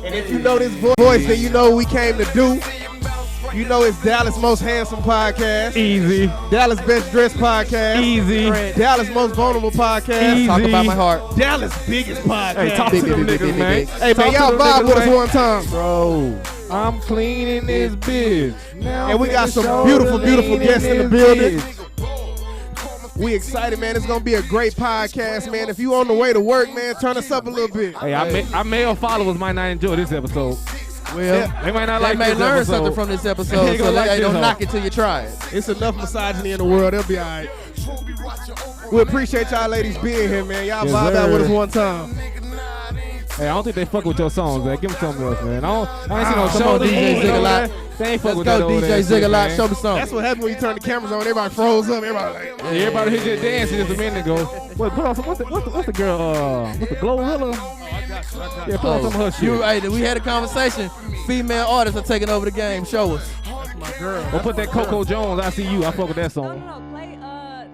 And if you know this voice, then you know what we came to do. You know it's Dallas' most handsome podcast. Easy. Dallas' best dressed podcast. Easy. Dallas' most vulnerable podcast. Easy. Talk about my heart. Dallas' biggest podcast. Hey, talk to them niggas, man. Hey, man, y'all vibe with us one time. Bro, I'm cleaning this bitch. And we got some beautiful, beautiful guests in the building. We excited, man. It's going to be a great podcast, man. If you on the way to work, man, turn us up a little bit. Hey, our male followers might not enjoy this episode. Well, They might not they like may this learn episode. something from this episode, so don't knock it till you try it. It's enough misogyny in the world. They'll be all right. We appreciate y'all ladies being here, man. Y'all Yes, vibe out sir. with us one time. Hey, I don't think they fuck with your songs, man. Give them something else, man. I ain't seen no Come show on, DJ Ziggalot. They ain't fuck Let's with go, that over DJ there, Ziggalot. man. Show me something. That's what happens when you turn the cameras on. Everybody froze up. Everybody like, Yeah, everybody here just dancing just a minute ago. Wait, put on some, what's the girl, what's the Glorilla? Yeah, put on some of her shit. Hey, we had a conversation. Female artists are taking over the game. Show us. that's my girl. Or put that Coco Jones, I See You. I fuck with that song. No, play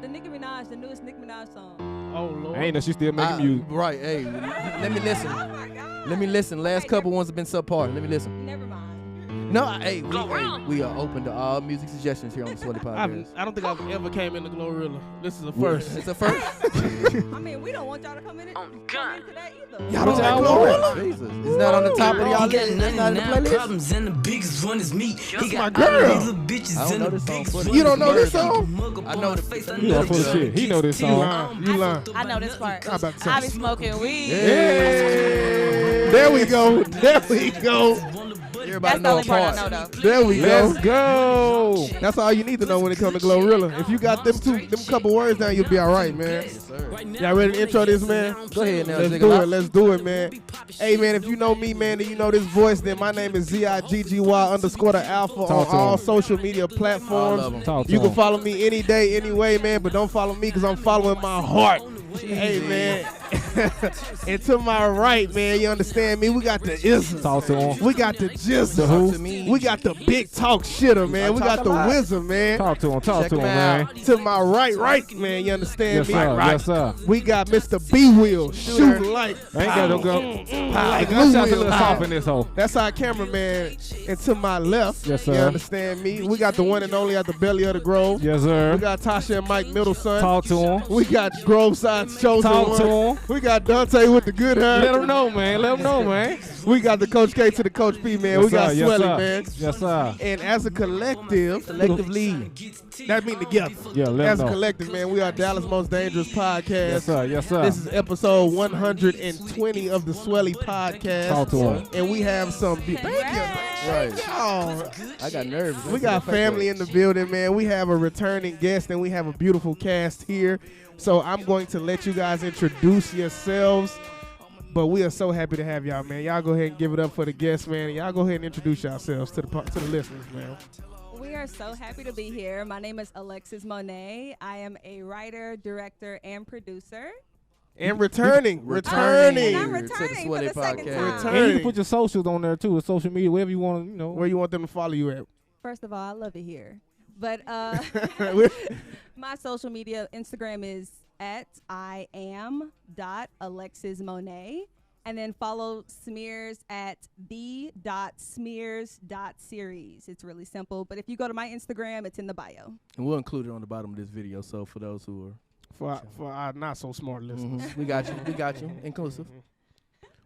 the Nicki Minaj, the newest Nicki Minaj song. Oh, Lord. I ain't know she still making music. Right, hey, let me listen. Oh my God. Let me listen. Last couple ones have been subpar. Let me listen. Never mind. No, hey, we are open to all music suggestions here on the Swelly Podcast. I don't think I've ever came in the Glorilla. This is a first. It's a first. I mean, we don't want y'all to come in into that either. Y'all don't like Y'all Glorilla? want it. Jesus. It's not on the top of y'all list. It's not in the playlist. Problems and the biggest one is me. That's my girl. Bitches I don't and know the this song. biggest Footy. You don't know this song? I know the You all full of shit. He know this song. You lying. I know this part. I'm about to say. I be smoking weed. Hey. There we go. There we go. Everybody That's the know a only part I part. know though. There we go. Let's go. That's all you need to know when it comes to Glorilla. If you got them couple words down, you'll be all right, man. Y'all ready to intro this, man? Go ahead now, Let's Ziggalot. do it. Let's do it, man. Hey, man, if you know me, man, then you know this voice, then my name is ZIGGY_the Alpha on Talk to all him. social media All of platforms. them. Talk to You can him. follow me any day, anyway, man, but don't follow me because I'm following my heart. Hey, man. And to my right, man, you understand me? We got the isms. Talk to him. We got the jizzle. The who? We got the big talk shitter, man. We got the wizard, man. Talk to him. Talk Check to him, him man. out. To my right, man. You understand Yes, me? sir. Right. Yes, sir. We got Mr. B Wheel shooting like I ain't got no go. like Gunshots a glue little wheel. soft in this hole. That's our cameraman. And to my left, Yes, you sir. understand me? We got the one and only at the belly of the Grove. Yes, We sir. got Tasha and Mike Middleson. Talk to him. We got Grove Side's chosen Talk one. to him. We got Dante with the good hair. Let him know, man. Let him know, man. We got the Coach K to the Coach P, man. We got yes, Swelly, sir. man. Yes, sir. And as a collectively, that mean together. Yeah, let As him a know. collective, man, we are Dallas' most dangerous podcast. Yes, sir. Yes, sir. This is episode 120 of the Swelly podcast. Talk to him. And we have some thank you. Right. Oh, I got nerves. we got family in the building, man. We have a returning guest and we have a beautiful cast here. So I'm going to let you guys introduce yourselves. But we are so happy to have y'all, man. Y'all go ahead and give it up for the guests, man. Y'all go ahead and introduce yourselves to the listeners, man. We are so happy to be here. My name is Alexis Monet. I am a writer, director, and producer. And returning. And I'm To the returning for Swelly the second podcast. time. And you can put your socials on there too, social media, wherever you want to, you know. Where you want them to follow you at? First of all, I love it here. But my social media, Instagram is at iam.alexismonet. And then follow Smears at the.smears.series. It's really simple. But if you go to my Instagram, it's in the bio. And we'll include it on the bottom of this video. So for those who For our not so smart listeners. we got you. We got you. Inclusive.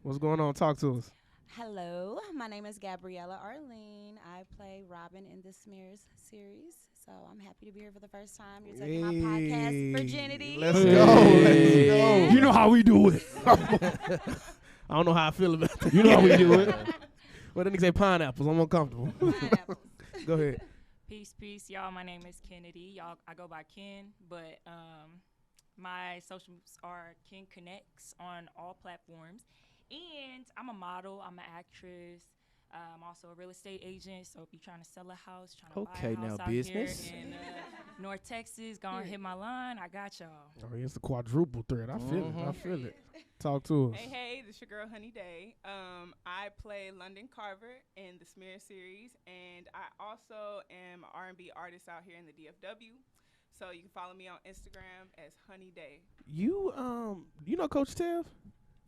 What's going on? Talk to us. Hello, my name is Gabriella Arlene. I play Robin in the Smears series. So I'm happy to be here for the first time. You're taking my podcast virginity. Let's Hey. go. Let's go. You know how we do it. I don't know how I feel about that. You know how we do it. Well, then they say pineapples. I'm uncomfortable. Pineapples. Go ahead. Peace, y'all. My name is Kennedy. Y'all, I go by Ken, but my socials are Ken Connects on all platforms. And I'm a model. I'm an actress. I'm also a real estate agent. So if you're trying to sell a house, trying to Okay, buy a house now out business. here in North Texas, go and hit my line. I got y'all. Oh, it's a quadruple threat. I feel it. I feel it. Talk to us. Hey, this your girl Honey Day. I play London Carver in the Smear series, and I also am an R&B artist out here in the DFW. So you can follow me on Instagram as Honey Day. You know Coach Tev?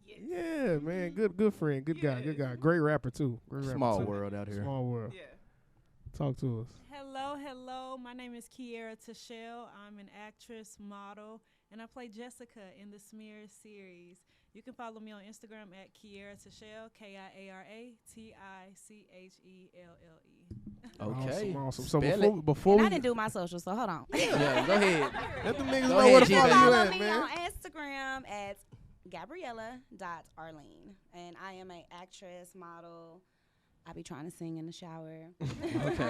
Yeah, man. Good friend. Good guy. Great rapper too. Small world out here. Small world. Yeah. Talk to us. Hello. My name is Kiera Tashelle. I'm an actress, model, and I play Jessica in the Smear series. You can follow me on Instagram at Kiera Tashelle, KIARATICHELLE. Okay. Awesome. So Spell before I we didn't do my socials, so hold on. Yeah, go ahead. let the niggas Go know ahead, where to G, follow baby. you Follow at, me man. on Instagram at Gabriella.Arlene. And I am an actress, model. I be trying to sing in the shower. Okay.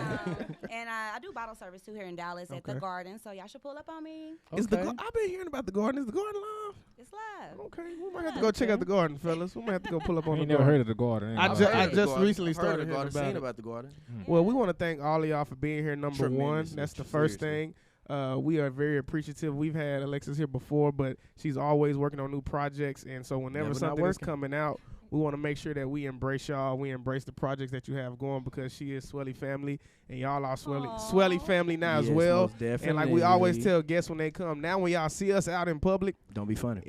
And I do bottle service too here in Dallas at the Okay. Garden. So y'all should pull up on me. I've been hearing about the garden. Is the garden live? It's live. Okay, we might have to go check out the garden, fellas. We might have to go pull up I on the ain't never garden. heard of the garden. I I've ju- heard I of the just garden. recently I've heard started of the hearing garden. about Seen it. about the garden. Well, we want to thank all of y'all for being here. Number one, Tremendously. that's the first Seriously. thing. We are very appreciative. We've had Alexis here before, but she's always working on new projects, and so whenever Never not something is working. coming out, we want to make sure that we embrace y'all. We embrace the projects that you have going because she is Swelly family, and y'all are Swelly family now as Yes, well. most And like we always definitely. tell guests when they come, now when y'all see us out in public, Don't be funny.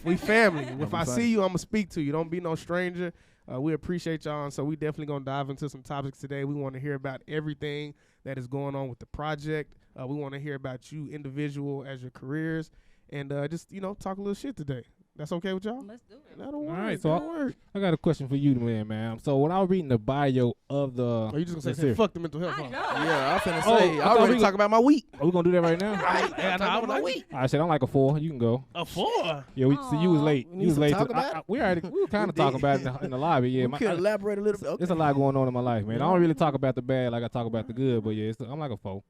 we family. Don't If be I funny. see you, I'm gonna speak to you. Don't be no stranger. We appreciate y'all, and so we definitely gonna dive into some topics today. We want to hear about everything that is going on with the project. We want to hear about you, individual, as your careers, and just talk a little shit today. That's okay with y'all? Let's do it. That'll work. right, so that'll work. I got a question for you, man. So when I was reading the bio of the, Are you just gonna the say series- fuck the mental health? I huh? know. Yeah, I'm finna Oh, say. I I thought already we talk about my week. Are we gonna do that right now? Yeah, Talk about my week. I said I'm like a 4. You can go. A 4. Yeah, so you was late. We need You was some late. talk to- about it? we were kind We of talking did. about it in the lobby. Yeah, We could elaborate a little bit. Okay. there's a lot going on in my life, man. I don't really talk about the bad like I talk about the good, but yeah, I'm like a 4.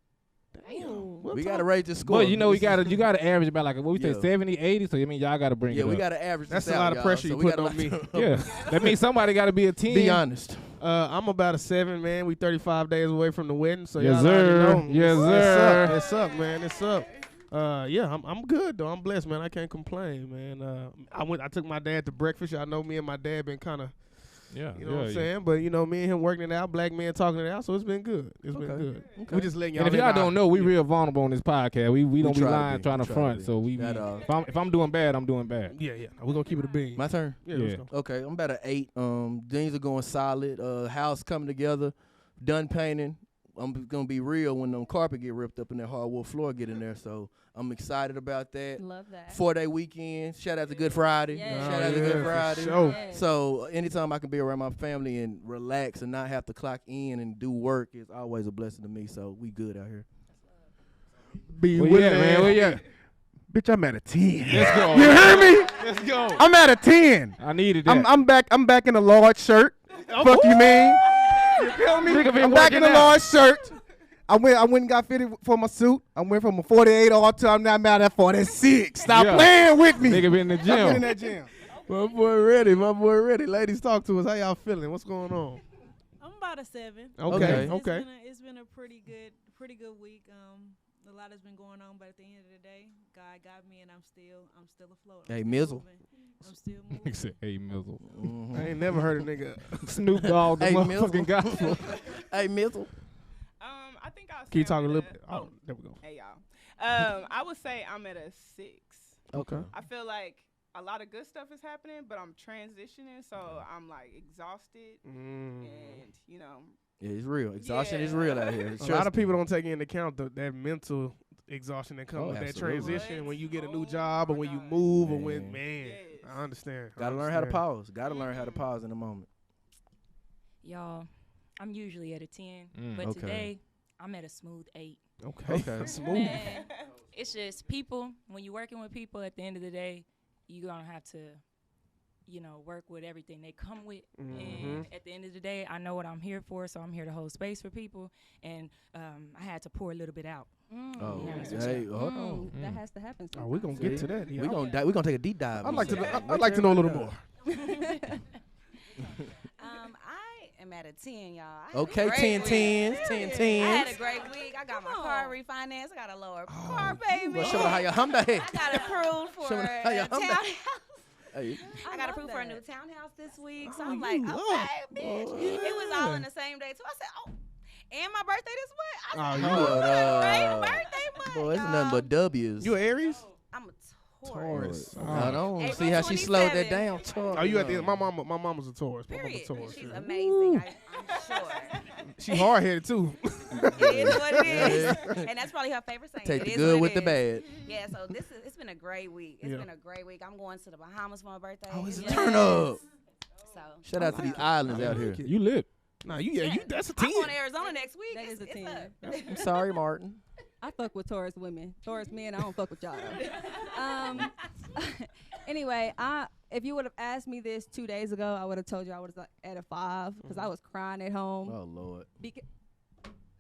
We gotta rate the score. But you This is- you gotta average about like what we say Yeah. 70, 80. So I mean y'all gotta bring Yeah, it we up. gotta average. That's this a out, lot of y'all, pressure so you we putting gotta on me. Yeah, that means somebody gotta be a 10. Be honest. I'm about a 7, man. We 35 days away from the wedding, so Yes, y'all already sir. know. Yes, It's sir. up. It's up, man. It's up. Yeah, I'm good though. I'm blessed, man. I can't complain, man. I took my dad to breakfast. Y'all know me and my dad been kind of, Yeah, you know what I'm saying. But me and him working it out, black men talking it out. So it's been good. It's been Okay. good. Okay. We just letting y'all. And if in y'all our- don't know, we real vulnerable on this podcast. We don't be try to lying, be. trying We to try to front. be. So we That, if I'm doing bad, I'm doing bad. Yeah. We're gonna keep it a bean. My turn. Yeah. Yeah. Let's go. Okay, I'm about an 8. Things are going solid. House coming together. Done painting. I'm gonna be real when them carpet get ripped up and that hardwood floor get in there. So I'm excited about that. Love that. 4-day weekend. Shout out to Good Friday. Yes. Shout out to yeah, Good for Friday. sure. Yes. So anytime I can be around my family and relax and not have to clock in and do work is always a blessing to me. So we good out here. Be Where with you at, man? Where you at? Bitch, I'm at a 10. Let's go. You hear me? Let's go. I'm at a 10. I needed that. I'm back in the large shirt. Fuck you, man. You feel me? Nigga been I'm back in the working out. large shirt. I went and got fitted for my suit. I went from a 48 all time. Now I'm out at 46. Stop Yeah. playing with me. Nigga been in the I've been in gym. that gym. My boy ready. My boy ready. Ladies, talk to us. How y'all feeling? What's going on? I'm about a 7. Okay. Okay. It's been a pretty good week. A lot has been going on, but at the end of the day, God got me, and I'm still afloat. I'm Hey, still Mizzle. moving. I'm still He moving. said, "Hey, Mizzle." I ain't never heard a nigga. Snoop Dogg, the Hey, motherfucking Mizzle. gospel. Hey, Mizzle. I think I'll. Can you say talk I'm a at little bit? Oh, there we go. Hey y'all. I would say I'm at a 6. Okay. I feel like a lot of good stuff is happening, but I'm transitioning, so I'm like exhausted, and Yeah, it's real. Exhaustion is Yeah. real out here. A lot of people don't take into account that mental exhaustion that comes Oh, with that absolutely. transition when you get a new Oh job or my when you God. move or when Man. Yes. I understand. Gotta learn how to pause. Gotta learn how to pause in a moment. Y'all, I'm usually at a 10, Mm, but okay. today I'm at a smooth 8. Okay. Okay. Smooth. Man, it's just people. When you're working with people, at the end of the day, you're gonna have to, work with everything they come with. And at the end of the day, I know what I'm here for, so I'm here to hold space for people. And I had to pour a little bit out. Oh, Yeah. hey, hold on. That has to happen. Oh, we're going to See? get to that. Yeah. We gonna take a deep dive. I'd like to know, into that. I'd like to know a little more. I am at a 10, y'all. I had a Okay, great 10 week. 10s, 10 I had 10s. a great week. I got my car refinanced. I got a lower car payment. Well, show me how you hum that head. I got approved for Show me how you a hum that. townhouse. Hey, I got approved for a new townhouse this week. So Oh, I'm like, you okay, up, bitch. boy. It was all in the same day, too. I said, oh, and my birthday this month. I Oh, said, you oh, up. great birthday month, boy, it's y'all. nothing but W's. You an Aries? I'm a Taurus. I don't April see how she slowed that 27th. down. Taurus. Oh, you at the my mama's a Taurus. My mama's a Period. Taurus. She's yeah. amazing. I'm sure. She hard headed too. It is what it is, and that's probably her favorite saying. Take It the is good what with it the is. bad. Yeah, so it's been a great week. It's been a great week. I'm going to the Bahamas for my birthday. Oh, it's a Yes. turn up. So Shout out to these islands out here. You lit. Nah, you that's a 10. I'm going to Arizona next week. That is a 10. I'm sorry, Martin. I fuck with Taurus women. Taurus men, I don't fuck with y'all. Anyway, if you would have asked me this 2 days ago, I would have told you I was at a 5 because I was crying at home. Oh Lord.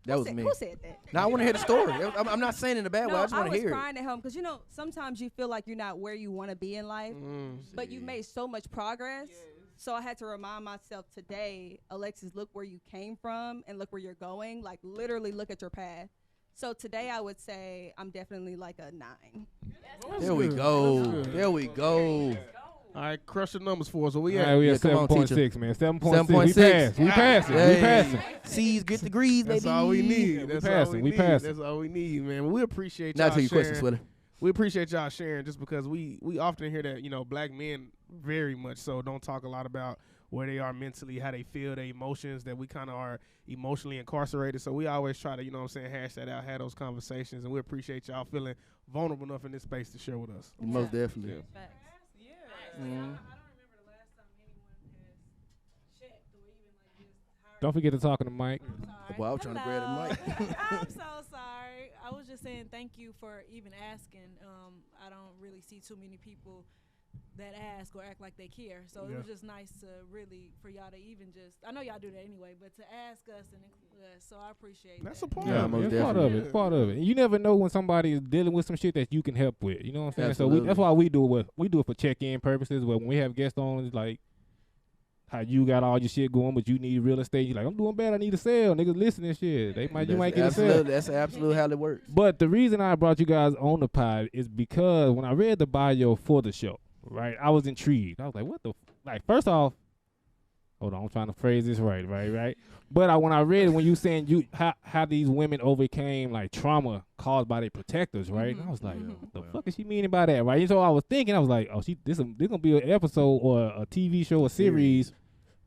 That was me. Who said that? Now I want to hear the story. I'm not saying it in a bad way. I just want to hear I was it. crying at home because, sometimes you feel like you're not where you want to be in life, but you've made so much progress. So I had to remind myself today, Alexis, look where you came from and look where you're going. Like, literally look at your path. So today I would say I'm definitely like a 9. There we go. There we go. All right, crush the numbers for us. So we All at right, we at come on, 7.6, man. 7.6. 7.6. We passing. Hey. We passing. C's get degrees, baby. That's all we need. That's all passing. we We need. passing. That's all we need, man. We appreciate y'all Now to your sharing. question, Swelly. We appreciate y'all sharing just because we often hear that, black men very much so don't talk a lot about where they are mentally, how they feel, their emotions, that we kind of are emotionally incarcerated. So we always try to, hash that out, have those conversations, and we appreciate y'all feeling vulnerable enough in this space to share with us. Most definitely. Don't forget to talk on the mic. Boy, I was trying to grab the mic. I'm so sorry. I was just saying thank you for even asking. I don't really see too many people that ask or act like they care. So it was just nice to really, for y'all to even just, I know y'all do that anyway, but to ask us and include us. So I appreciate That's that. a part Yeah, of it. it's part of it. It's part of it. And you never know when somebody is dealing with some shit that you can help with. You know what I'm saying? Absolutely. So that's why we do it. We do it for check-in purposes. But when we have guests on, it's like how you got all your shit going, but you need real estate. You're like, I'm doing bad. I need a sale. Niggas listening shit. You might get a sale. That's absolutely how it works. But the reason I brought you guys on the pod is because when I read the bio for the show, right, I was intrigued. I was like, what the first off, hold on, I'm trying to phrase this right. But when I read it, when you saying how these women overcame like trauma caused by their protectors, right? And I was like, what the fuck is she meaning by that, right? And so I was thinking, I was like, oh, this gonna be an episode or a TV show, a series,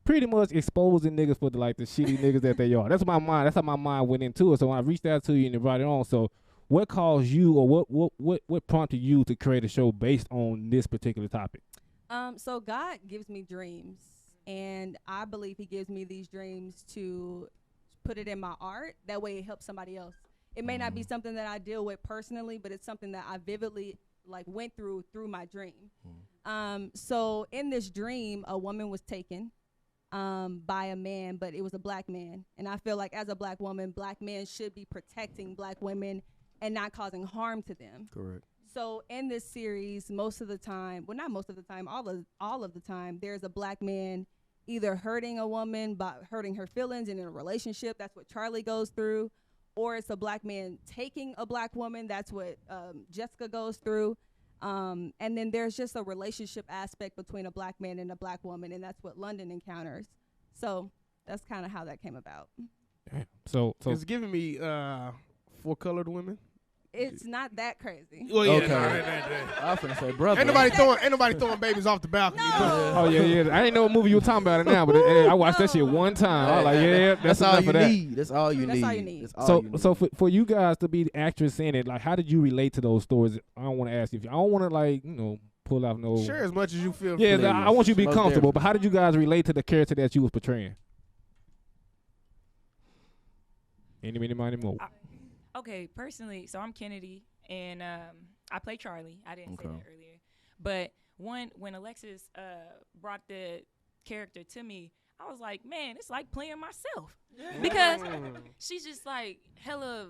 pretty much exposing niggas for the shitty niggas that they are. That's my mind. That's how my mind went into it. So when I reached out to you and brought it on, so what caused you, or what prompted you to create a show based on this particular topic? So God gives me dreams, and I believe He gives me these dreams to put it in my art. That way, it helps somebody else. It may not be something that I deal with personally, but it's something that I vividly went through my dream. So in this dream, a woman was taken by a man, but it was a black man, and I feel like as a black woman, black men should be protecting black women and not causing harm to them. Correct. So in this series, most of the time, well, not most of the time, all of the time, there's a black man either hurting a woman by hurting her feelings in a relationship. That's what Charlie goes through. Or it's a black man taking a black woman. That's what Jessica goes through. And then there's just a relationship aspect between a black man and a black woman, and that's what London encounters. So that's kind of how that came about. So it's giving me 4 colored women. It's not that crazy. Well, yeah, Okay. no. I was finna say, brother. Ain't nobody throwing babies off the balcony. Oh yeah. I didn't know what movie you were talking about it now, but I watched that shit one time. I was like, that's all you need. That's all you That's need. all you need. That's all you need. So for you guys to be the actress in it, how did you relate to those stories? I don't want to ask you. I don't want to pull out no. Share as much as you feel. Yeah, free. I want you to be Most comfortable. definitely. But how did you guys relate to the character that you was portraying? Any, many, money, more. Okay, personally, so I'm Kennedy, and I play Charlie. I didn't say Okay. that earlier. But when Alexis brought the character to me, I was like, man, it's like playing myself. Because she's just hella,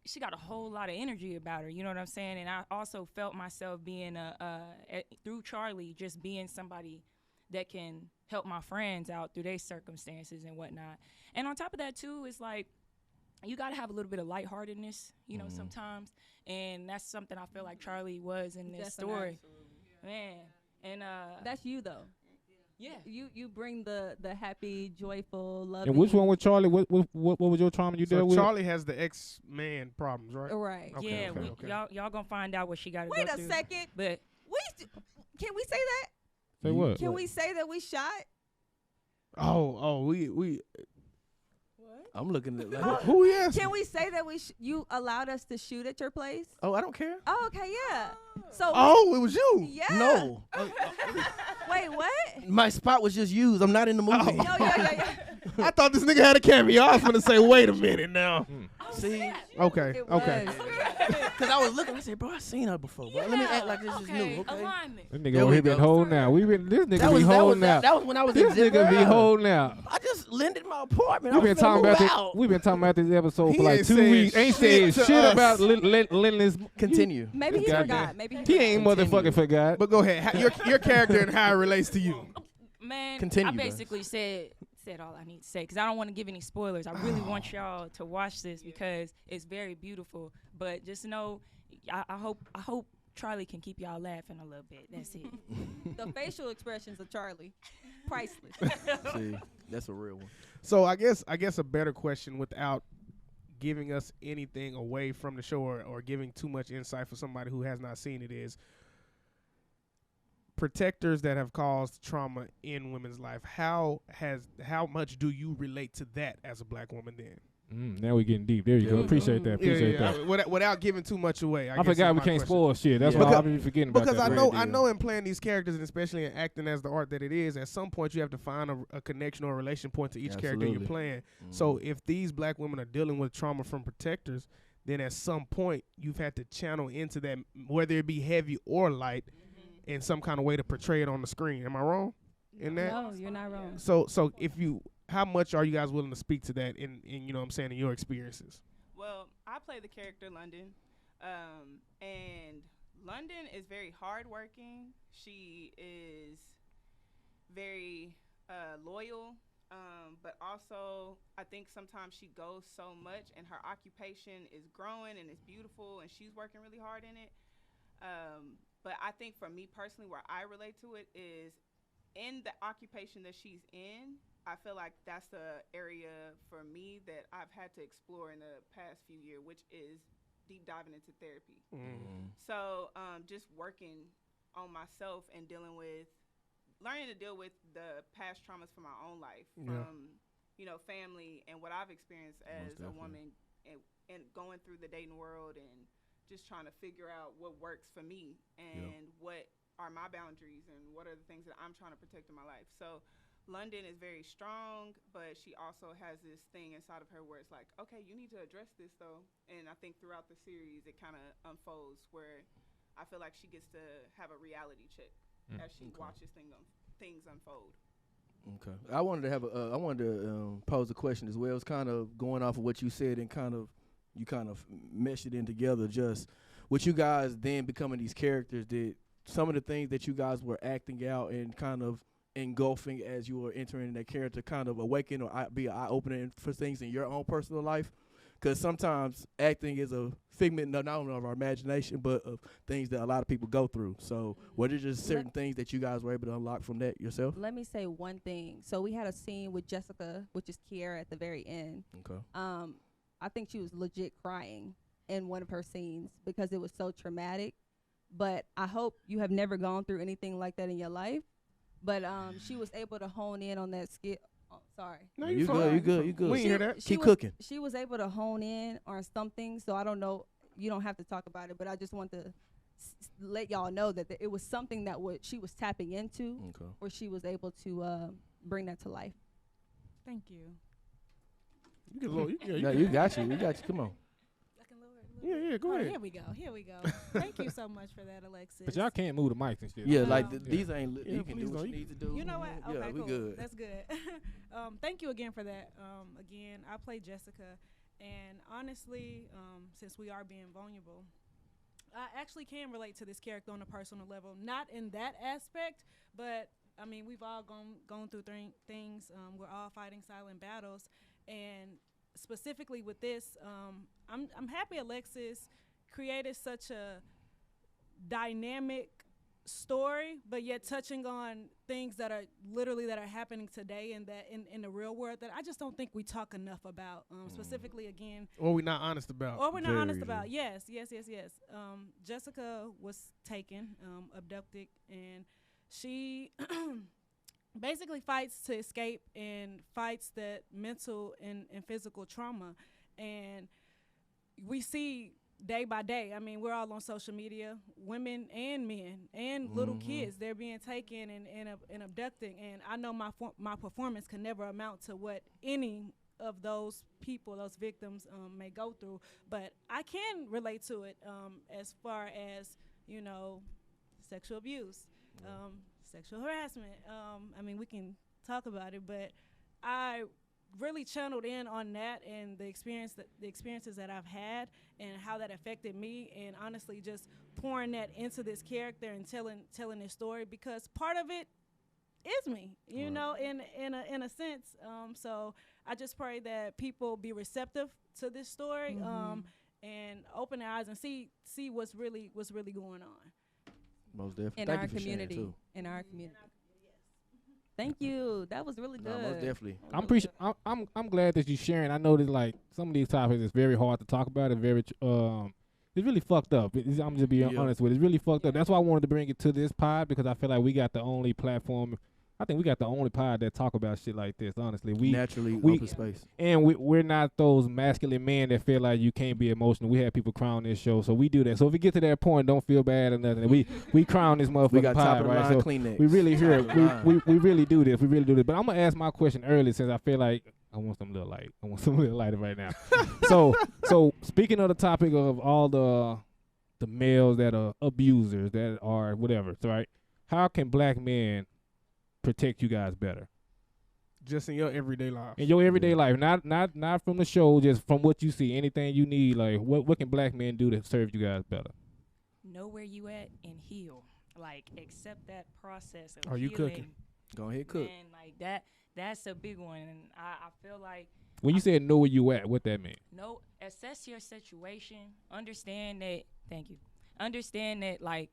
she got a whole lot of energy about her, you know what I'm saying? And I also felt myself being, through Charlie, just being somebody that can help my friends out through their circumstances and whatnot. And on top of that, too, it's you got to have a little bit of lightheartedness, sometimes. And that's something I feel like Charlie was in this story. Man. And That's you, though. Yeah. You bring the happy, joyful, loving. And which one with Charlie? What was your trauma you So dealt with? Charlie has the X-Man problems, right? Right. Okay, Yeah, okay. y'all gonna find out what she got to go Wait a through. second. But Can we say that? Say what? Can we say that we shot? We I'm looking at like, who we asked? Can we say that you allowed us to shoot at your place? oh, I don't care. Oh, okay, yeah. So Oh, it was you. yeah. No, Wait, what? my spot was just used. I'm not in the movie. No, yeah. I thought this nigga had a cameo. I was gonna say, wait a minute now. See, Okay, It okay. was. because I was looking. I said, bro, I seen her before. But let me act like this is new. Okay. Alignment. This There nigga we he been go. holding out. This nigga That be was holding out. that was when I was This in Zip nigga be World. holding out. I just lended my apartment. We've been talking about this. out. We've been talking about this episode He for like ain't 2 said weeks. Ain't shit said to shit us. about Lendless. Continue. Maybe he Goddamn. forgot. Maybe He ain't Continue. motherfucking forgot. But go ahead. Your character and how it relates to you. Man, Continue, I guys. basically said all I need to say because I don't want to give any spoilers. I really want y'all to watch this because it's very beautiful. But just know, I hope Charlie can keep y'all laughing a little bit. That's it. The facial expressions of Charlie, priceless. See, that's a real one. So I guess a better question without giving us anything away from the show or giving too much insight for somebody who has not seen it is protectors that have caused trauma in women's life. How much do you relate to that as a black woman then? Now we getting deep. There you go. Appreciate that. Appreciate that. Without giving too much away. I forgot we can't spoil shit. That's Yeah. why I've been forgetting about Because that. I know in playing these characters and especially in acting as the art that it is, at some point you have to find a connection or a relation point to each character you're Absolutely. playing. So if these black women are dealing with trauma from protectors, then at some point you've had to channel into that, whether it be heavy or light, in some kind of way to portray it on the screen. Am I wrong in that? No, you're not wrong. So if you, how much are you guys willing to speak to that in you know what I'm saying, in your experiences? Well, I play the character London, and London is very hardworking. She is very loyal, but also I think sometimes she goes so much, and her occupation is growing and it's beautiful, and she's working really hard in it. But I think for me personally, where I relate to it is in the occupation that she's in. I feel like that's the area for me that I've had to explore in the past few years, which is deep diving into therapy. So just working on myself and learning to deal with the past traumas from my own life, from family and what I've experienced as a woman, and going through the dating world and just trying to figure out what works for me and what are my boundaries and what are the things that I'm trying to protect in my life. So London is very strong, but she also has this thing inside of her where it's like, okay, you need to address this though. And I think throughout the series, it kind of unfolds where I feel like she gets to have a reality check as she watches things unfold. Okay. I wanted to pose a question as well. It's kind of going off of what you said and you kind of meshed it in together. Just with you guys then becoming these characters, did some of the things that you guys were acting out and kind of engulfing as you were entering that character kind of awaken or be an eye-opener for things in your own personal life? Because sometimes acting is a figment not only of our imagination, but of things that a lot of people go through. So what are just certain things that you guys were able to unlock from that yourself? Let me say one thing. So we had a scene with Jessica, which is Kiera, at the very end. Okay. I think she was legit crying in one of her scenes because it was so traumatic. But I hope you have never gone through anything like that in your life. But she was able to hone in on that skill. Oh, sorry. No, you good. You good. We ain't hear that. Keep cooking. She was able to hone in on something. So I don't know. You don't have to talk about it. But I just want to let y'all know that it was something that she was tapping into, where she was able to bring that to life. Thank you. You get a little, You got you. Come on. Yeah, go ahead. Here we go. Thank you so much for that, Alexis. But y'all can't move the mics and shit. Yeah, No. like these ain't. Yeah, You can do what you need to do. You know what? Okay, Yeah, we cool. good. That's good. Thank you again for that. Again, I play Jessica, and honestly, since we are being vulnerable, I actually can relate to this character on a personal level. Not in that aspect, but I mean, we've all gone through things. We're all fighting silent battles, and specifically with this, I'm happy Alexis created such a dynamic story, but yet touching on things that are literally that are happening today and that in the real world that I just don't think we talk enough about. Specifically, again, Or we're not honest about. or we're not Very honest true. about. Yes. Jessica was taken, abducted, and she basically fights to escape and fights that mental and physical trauma. And we see day by day, I mean, we're all on social media, women and men and little kids, they're being taken and abducted. And I know my performance can never amount to what any of those people, those victims, may go through. But I can relate to it as far as, you know, sexual abuse, sexual harassment. I mean, we can talk about it, but I really channeled in on that and the experiences that I've had and how that affected me, and honestly just pouring that into this character and telling this story, because part of it is me, you know, in a sense. So I just pray that people be receptive to this story, and open their eyes and see what's really going on. Most definitely. In Thank our you for sharing, community. too. In our community. Thank you. That was really good. No, most definitely. I'm glad that you're sharing. I know that like some of these topics is very hard to talk about. It's very it's really fucked up. I'm just being honest with it. It's really fucked up. That's why I wanted to bring it to this pod, because I feel like we got the only platform. I think we got the only pod that talk about shit like this. Honestly, we naturally open space, and we're not those masculine men that feel like you can't be emotional. We have people cry on this show, so we do that. So if we get to that point, don't feel bad or nothing. We cry on this motherfucking we got top pod, of the right? line So Kleenex. we really hear we really do this. We really do this. But I'm gonna ask my question early, since I feel like I want some little light. I want some little lighter right now. so speaking of the topic of all the males that are abusers, that are whatever, right? How can black men protect you guys better Just in your everyday life. in your everyday life? Not from the show, just from what you see. Anything you need, like what can black men do to serve you guys better? Know where you at and heal. Like, accept that process of Are you healing. cooking? Go ahead, cook. And like that's a big one. And I feel like When you said know where you at, what that mean? assess your situation. Understand that. Thank you. Understand that, like,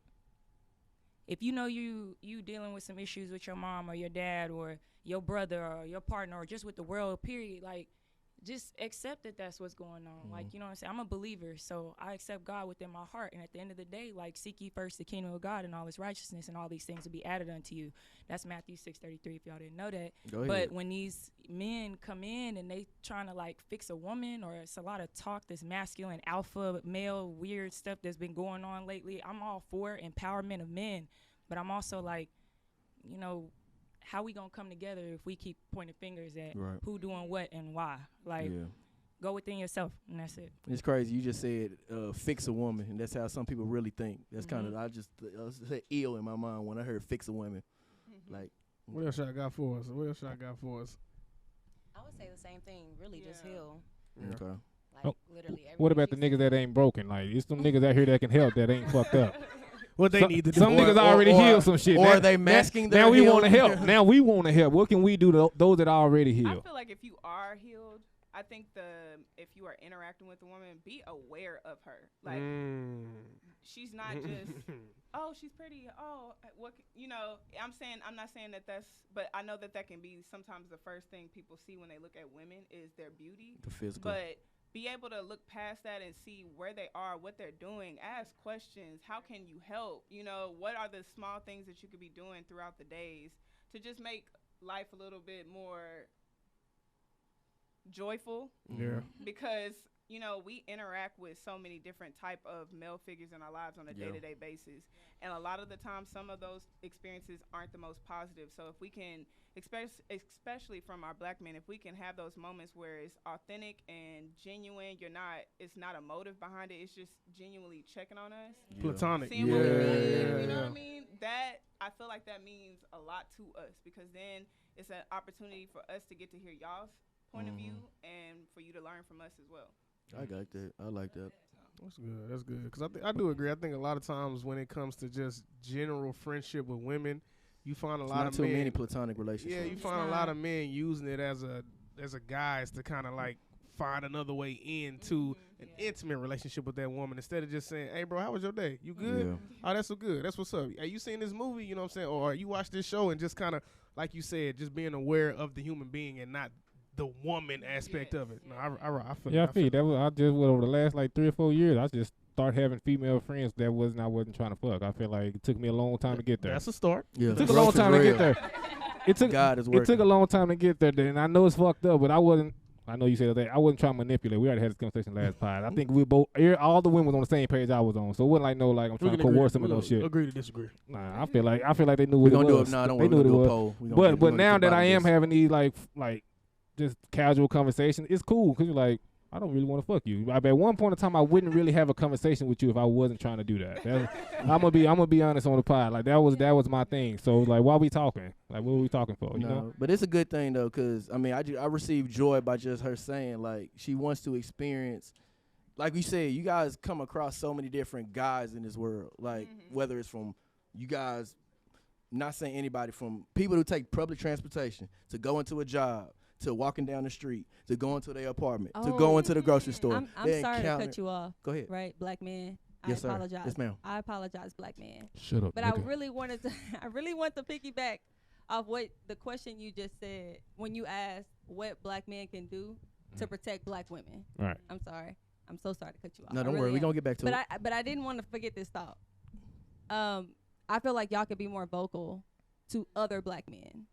if you know you dealing with some issues with your mom or your dad or your brother or your partner or just with the world, period, like, just accept that that's what's going on. Like, you know what I'm saying? I'm a believer, so I accept God within my heart. And at the end of the day, like, seek ye first the kingdom of God and all his righteousness, and all these things will be added unto you. That's Matthew 6:33, if y'all didn't know that. Go ahead. But when these men come in and they trying to, like, fix a woman, or it's a lot of talk, this masculine, alpha, male, weird stuff that's been going on lately, I'm all for empowerment of men. But I'm also like, you know, how we gonna come together if we keep pointing fingers at who doing what and why? Like, go within yourself, and that's it. It's crazy. You just said fix a woman, and that's how some people really think. That's kind of I said ill in my mind when I heard fix a woman. Like, What else I got for us? I would say the same thing. Really, just heal. okay. Like, literally. What about the niggas that ain't broken? Like, it's some niggas out here that can help that ain't fucked up. What they need to do. Some niggas already healed some shit. Or Now- are they masking their Now we heal? want to help. Now we want to help. What can we do to those that already I healed? feel like if you are healed, I think if you are interacting with a woman, be aware of her. Like, she's not just, oh, she's pretty. Oh, what, you know, I'm not saying that but I know that can be sometimes the first thing people see when they look at women is their beauty. The physical. But be able to look past that and see where they are, what they're doing, ask questions. How can you help? You know, what are the small things that you could be doing throughout the days to just make life a little bit more joyful? Yeah. Because, you know, we interact with so many different type of male figures in our lives on a day-to-day basis. And a lot of the time, some of those experiences aren't the most positive. So if we can, especially from our black men, if we can have those moments where it's authentic and genuine, it's not a motive behind it, it's just genuinely checking on us. Platonic. Seeing what we need, you know what I mean? I feel like that means a lot to us, because then it's an opportunity for us to get to hear y'all's point of view and for you to learn from us as well. I got that. I like that. That's good. Because I do agree. I think a lot of times when it comes to just general friendship with women, you find a lot of too men. many platonic relationships. Yeah, you find a lot of men using it as a guise to kind of like find another way into an intimate relationship with that woman instead of just saying, hey, bro, how was your day? You good? Yeah. Oh, that's so good. That's what's up. Hey, you seen this movie? You know what I'm saying? Or you watch this show and just kind of, like you said, just being aware of the human being and not the woman aspect of it. No, I feel Yeah, I it. feel that was I just over the last like 3 or 4 years, I just started having female friends that I wasn't trying to fuck. I feel like it took me a long time to get there. That's a start. Yeah. It took a long time to get there. It took God is it working. took a long time to get there, and I know it's fucked up, but I wasn't. I know you said that I wasn't trying to manipulate. We already had this conversation last pod. I think we both, all the women was on the same page I was on, so it wasn't like no like I'm trying to coerce them or no shit. Agree to disagree. Nah, I feel like they knew We're what gonna it do was. it. Nah, don't They worry. knew We're what gonna it do a was. poll. But now that I am have having these like just casual conversations, it's cool because you're like, I don't really want to fuck you. At one point in time, I wouldn't really have a conversation with you if I wasn't trying to do that. I'm gonna be honest on the pod. Like that was my thing. So like, why we talking? Like, what are we talking for? You know? But it's a good thing though, cause I mean, I receive joy by just her saying like she wants to experience. Like we said, you guys come across so many different guys in this world. Like whether it's from you guys, not saying anybody, from people who take public transportation to go into a job, to walking down the street, to going to their apartment, to going to the grocery store. I'm sorry to cut you off. Go ahead. Right, black man. Yes, I sir. apologize. Yes, ma'am. I apologize, black man. Shut up. But nigga. I really want to piggyback off what the question you just said when you asked what black men can do to protect black women. Right. I'm sorry. I'm so sorry to cut you off. No, don't worry. We're going to get back to it. But I didn't want to forget this thought. I feel like y'all could be more vocal to other black men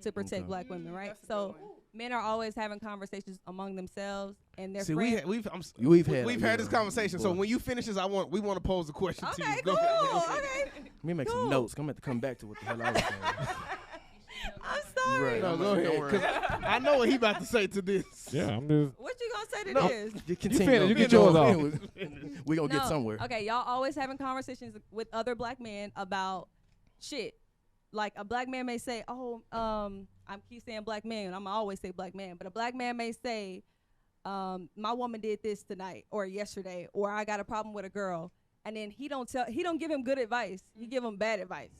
to protect black women, right? So men are always having conversations among themselves and their friends. We've had this conversation. So when you finish this, we want to pose a question to you. Go ahead. Okay. Let me make some notes. I'm going to have to come back to what the hell I was saying. I'm sorry. Right. No, go ahead. 'Cause I know what he about to say to this. Yeah, I'm just. What you gonna say to this? You finish. You get yours off. We're going to get somewhere. Okay, y'all always having conversations with other black men about shit. Like a black man may say, I keep saying black man, I'm always say black man, but a black man may say, my woman did this tonight or yesterday, or I got a problem with a girl, and then he don't give him good advice. He give him bad advice.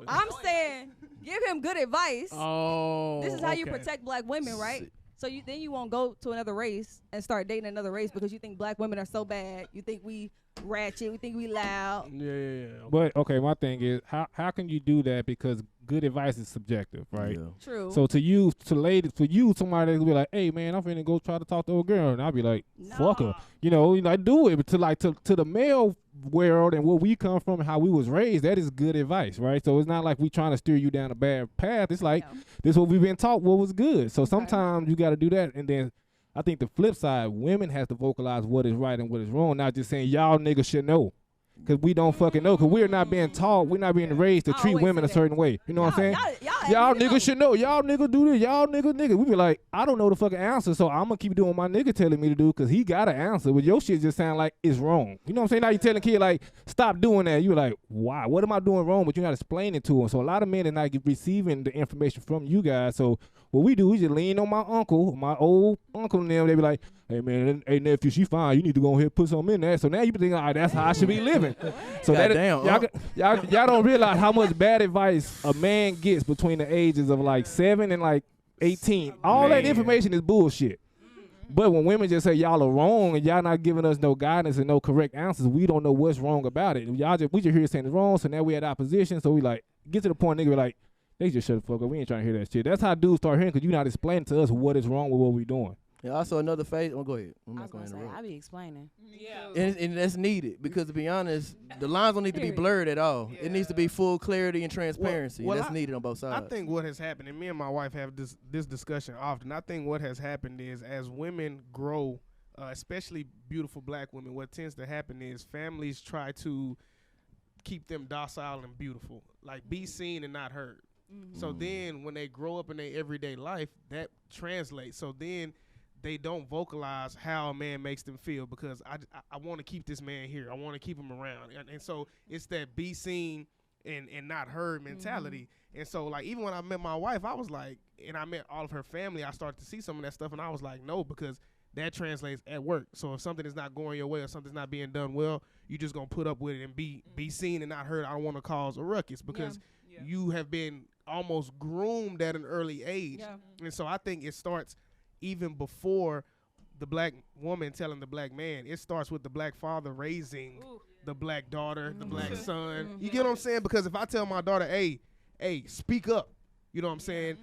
I'm saying, give him good advice. Oh, this is how you protect black women, right? So you won't go to another race and start dating another race because you think black women are so bad. You think we ratchet. We think we loud. Yeah. But okay, my thing is how can you do that because good advice is subjective, right? Yeah. True. So somebody will be like, hey man, I'm finna go try to talk to a girl, and I'll be like, fuck her. You know, do it. But to the male world and where we come from and how we was raised, that is good advice, right? So it's not like we trying to steer you down a bad path. It's like this is what we've been taught what was good. So sometimes you got to do that, and then I think the flip side, women has to vocalize what is right and what is wrong, not just saying y'all niggas should know. Because we don't fucking know. Because we're not being taught. We're not being raised to treat women a certain way. You know what I'm saying? Y'all niggas should know. Y'all niggas do this. Y'all niggas. We be like, I don't know the fucking answer, so I'm going to keep doing what my nigga telling me to do because he got an answer. But your shit just sound like it's wrong. You know what I'm saying? Now you telling kid, like, stop doing that. You're like, why? What am I doing wrong? But you're not explaining to him. So a lot of men are not receiving the information from you guys. So what we do, we just lean on my old uncle and them. They be like, hey man, hey nephew, she fine. You need to go ahead and put something in there. So now you think, all right, that's how I should be living. So y'all don't realize how much bad advice a man gets between the ages of like 7 and like 18. All that information is bullshit. But when women just say y'all are wrong and y'all not giving us no guidance and no correct answers, we don't know what's wrong about it. We just hear saying it's wrong. So now we at opposition. So we like get to the point, nigga, like they just shut the fuck up. We ain't trying to hear that shit. That's how dudes start hearing because you're not explaining to us what is wrong with what we doing. Yeah, also another phase. Go ahead. I was gonna say, I be explaining. Yeah. And that's needed because to be honest, the lines don't need to be blurred at all. Yeah. It needs to be full clarity and transparency. That's needed on both sides. I think what has happened, and me and my wife have this discussion often. I think what has happened is as women grow, especially beautiful black women, what tends to happen is families try to keep them docile and beautiful, like be seen and not heard. Mm-hmm. So then when they grow up in their everyday life, that translates. So then they don't vocalize how a man makes them feel because I want to keep this man here. I want to keep him around. And so it's that be seen and not heard mentality. Mm-hmm. And so, like, even when I met my wife, I was like, and I met all of her family, I started to see some of that stuff, and I was like, no, because that translates at work. So if something is not going your way or something's not being done well, you just going to put up with it and be seen and not heard. I don't want to cause a ruckus because you have been almost groomed at an early age. Yeah. And so I think it starts even before the black woman telling the black man. It starts with the black father raising the black daughter, the black son. You get what I'm saying? Because if I tell my daughter, hey, speak up, you know what I'm saying?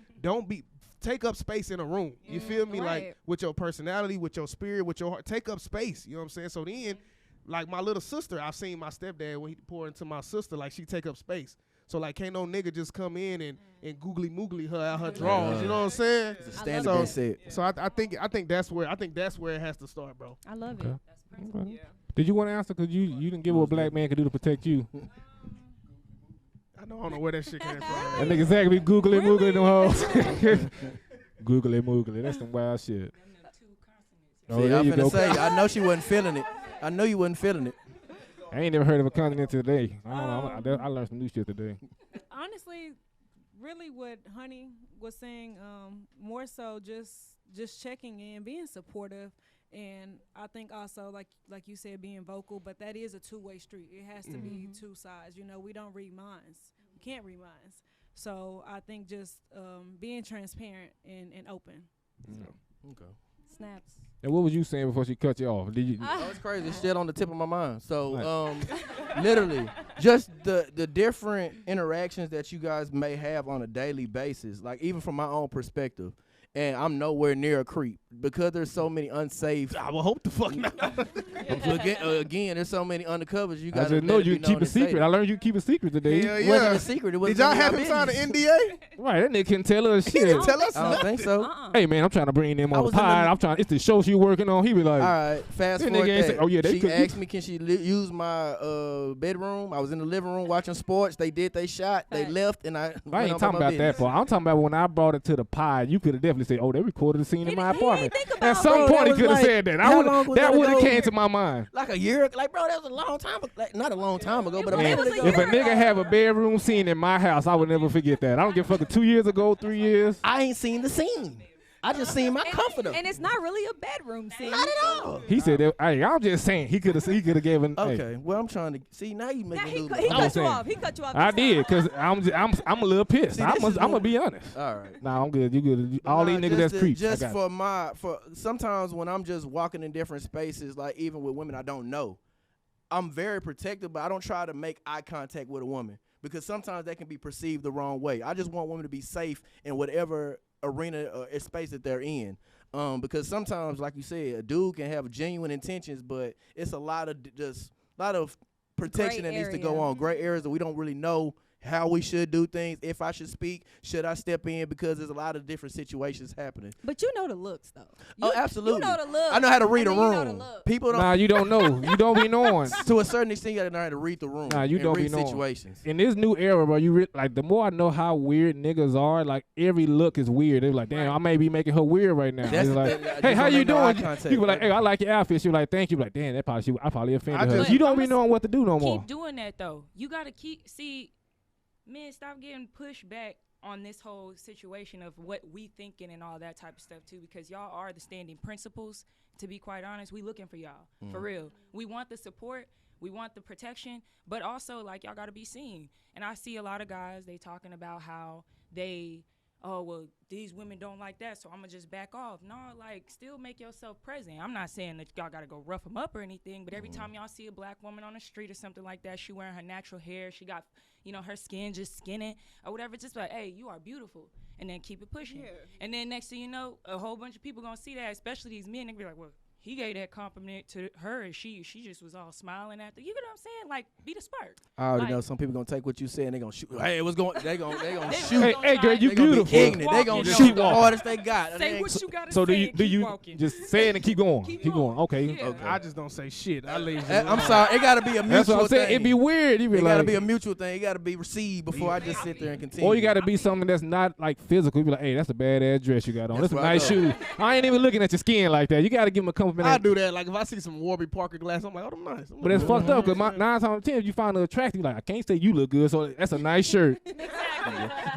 Take up space in a room. You feel me? Like with your personality, with your spirit, with your heart, take up space. You know what I'm saying? So then, like my little sister, I've seen my stepdad when he pour into my sister, like she take up space. So like can't no nigga just come in and googly moogly her out her drawers. You know what I'm saying? It's a standard set. So I think that's where it has to start, bro. I love it. Okay. Yeah. Did you want to answer? Cause you didn't give what a black man could do to protect you. I don't know where that shit came from. That nigga Zach be googly moogly them hoes. Googly moogly, that's some wild shit. Oh, see, I'm finna say, I know she wasn't feeling it. I know you wasn't feeling it. I ain't never heard of a continent today. I learned some new shit today. Honestly, really what Honey was saying, more so just checking in, being supportive, and I think also like you said, being vocal. But that is a two-way street. It has to be two sides. You know, we don't read minds. We can't read minds. So I think just being transparent and open. Okay. Snaps. And what was you saying before she cut you off? Did you? Oh, it's crazy. It's still on the tip of my mind. So, literally, just the different interactions that you guys may have on a daily basis, like even from my own perspective. And I'm nowhere near a creep because there's so many unsafe. I will hope the fuck not. Again, there's so many undercovers. You got to know you keep a secret. I learned you keep a secret today. Yeah, It wasn't a secret. It wasn't. Did y'all have him sign an NDA? Right, that nigga can tell us shit. He didn't tell us I don't nothing. think so. Hey man, I'm trying to bring them on the pod. It's the show she working on. He be like, all right, fast this forward nigga ain't that. say, oh yeah, they she could asked me, can she use my bedroom? I was in the living room watching sports. They did. They shot. They left, and I ain't talking about that part. I'm talking about when I brought it to the pod. You could have definitely said, oh, they recorded the scene in my apartment. At some point, he could have said that. That would have came to my mind. Like a year, like bro, that was a long time ago. Like, not a long time ago, but a minute ago. If a nigga have a bedroom scene in my house, I would never forget that. I don't give a fuck. 2 years ago, 3 years. I ain't seen the scene. I just seen my comforter. And it's not really a bedroom scene. Not at all. He said, that, hey, I'm just saying, he could have given. Okay, hey. well, I'm trying to see now. You making He new. cut you off. He cut you off. I did, cause I'm a little pissed. See, I'm gonna be honest. All right. Nah, I'm good. You good? All these niggas that's creeps. Just for sometimes when I'm just walking in different spaces, like even with women I don't know, I'm very protective, but I don't try to make eye contact with a woman because sometimes that can be perceived the wrong way. I just want women to be safe in whatever arena or space that they're in. Because sometimes, like you said, a dude can have genuine intentions, but it's a lot of protection that needs to go on. Gray areas that we don't really know how we should do things. If I should speak, should I step in? Because there's a lot of different situations happening. But you know the looks, though. Absolutely. You know the looks. I know how to read a room. You know the look. People don't. Nah, you don't know. You don't be knowing. To a certain extent, you gotta know how to read the room. Nah, you don't read be knowing. situations. In this new era, bro, like the more I know how weird niggas are, like every look is weird. They're like, damn, I may be making her weird right now. That's like, the, hey, how you doing? You be like, hey, hey, I like your outfit. She be like, thank you. Be like, damn, I probably offended her. You don't be knowing what to do no more. Keep doing that though. You gotta see. Men, stop getting pushed back on this whole situation of what we thinking and all that type of stuff too, because y'all are the standing principals. To be quite honest, we looking for y'all for real. We want the support, we want the protection, but also like y'all got to be seen. And I see a lot of guys, they talking about how well, these women don't like that, so I'm gonna just back off. No, like, still make yourself present. I'm not saying that y'all gotta go rough them up or anything, but every time y'all see a black woman on the street or something like that, she wearing her natural hair, she got, her skin just skinning or whatever, just like, hey, you are beautiful, and then keep it pushing. Yeah. And then next thing you know, a whole bunch of people gonna see that, especially these men, they be like, well, he gave that compliment to her, and she just was all smiling after. You know what I'm saying? Like, be the spark. I already know some people gonna take what you say and they gonna shoot. Hey, what's going? They gonna shoot. Hey, girl, you beautiful. They gonna shoot the hardest they got. Say what you gotta say. So do you just say it and keep going? Keep going. Okay. Yeah. Okay. I just don't say shit. I leave. I'm sorry. It gotta be a mutual That's what I'm saying. thing. It'd be weird. It gotta be a mutual thing. It gotta be received before I just sit there and continue. Or you gotta be something that's not like physical. You be like, hey, that's a badass dress you got on. That's a nice shoe. I ain't even looking at your skin like that. You gotta give him a compliment. I do that. Like if I see some Warby Parker glass, I'm like, oh, them nice. But it's fucked up because 9 times out of 10, if you find her attractive, like, I can't say you look good, so that's a nice shirt.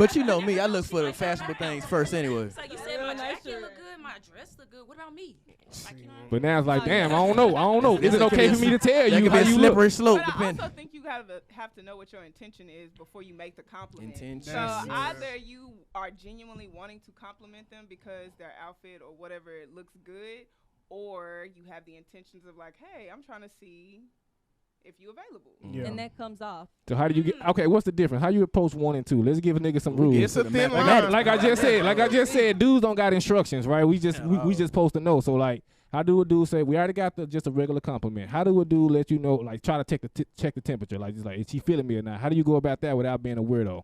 But you know me, I look for the fashionable things first anyway. It's like you said, my jacket look good, my dress look good. What about me? Like, But now it's like, damn, I don't know. Is it okay for me to tell you how you you slippery look? slope? But I also think you have to know what your intention is before you make the compliment. Intention. So either you are genuinely wanting to compliment them because their outfit or whatever it looks good, or you have the intentions of like, hey, I'm trying to see if you available. Yeah. And that comes off. So how do you get? Okay, what's the difference? How you approach 1 and 2? Let's give a nigga some rules. It's a thin line. Like I just said, dudes don't got instructions, right? We just supposed to know. So like, how do a dude say we already got just a regular compliment? How do a dude let you know, like try to check the temperature, like just like is she feeling me or not? How do you go about that without being a weirdo?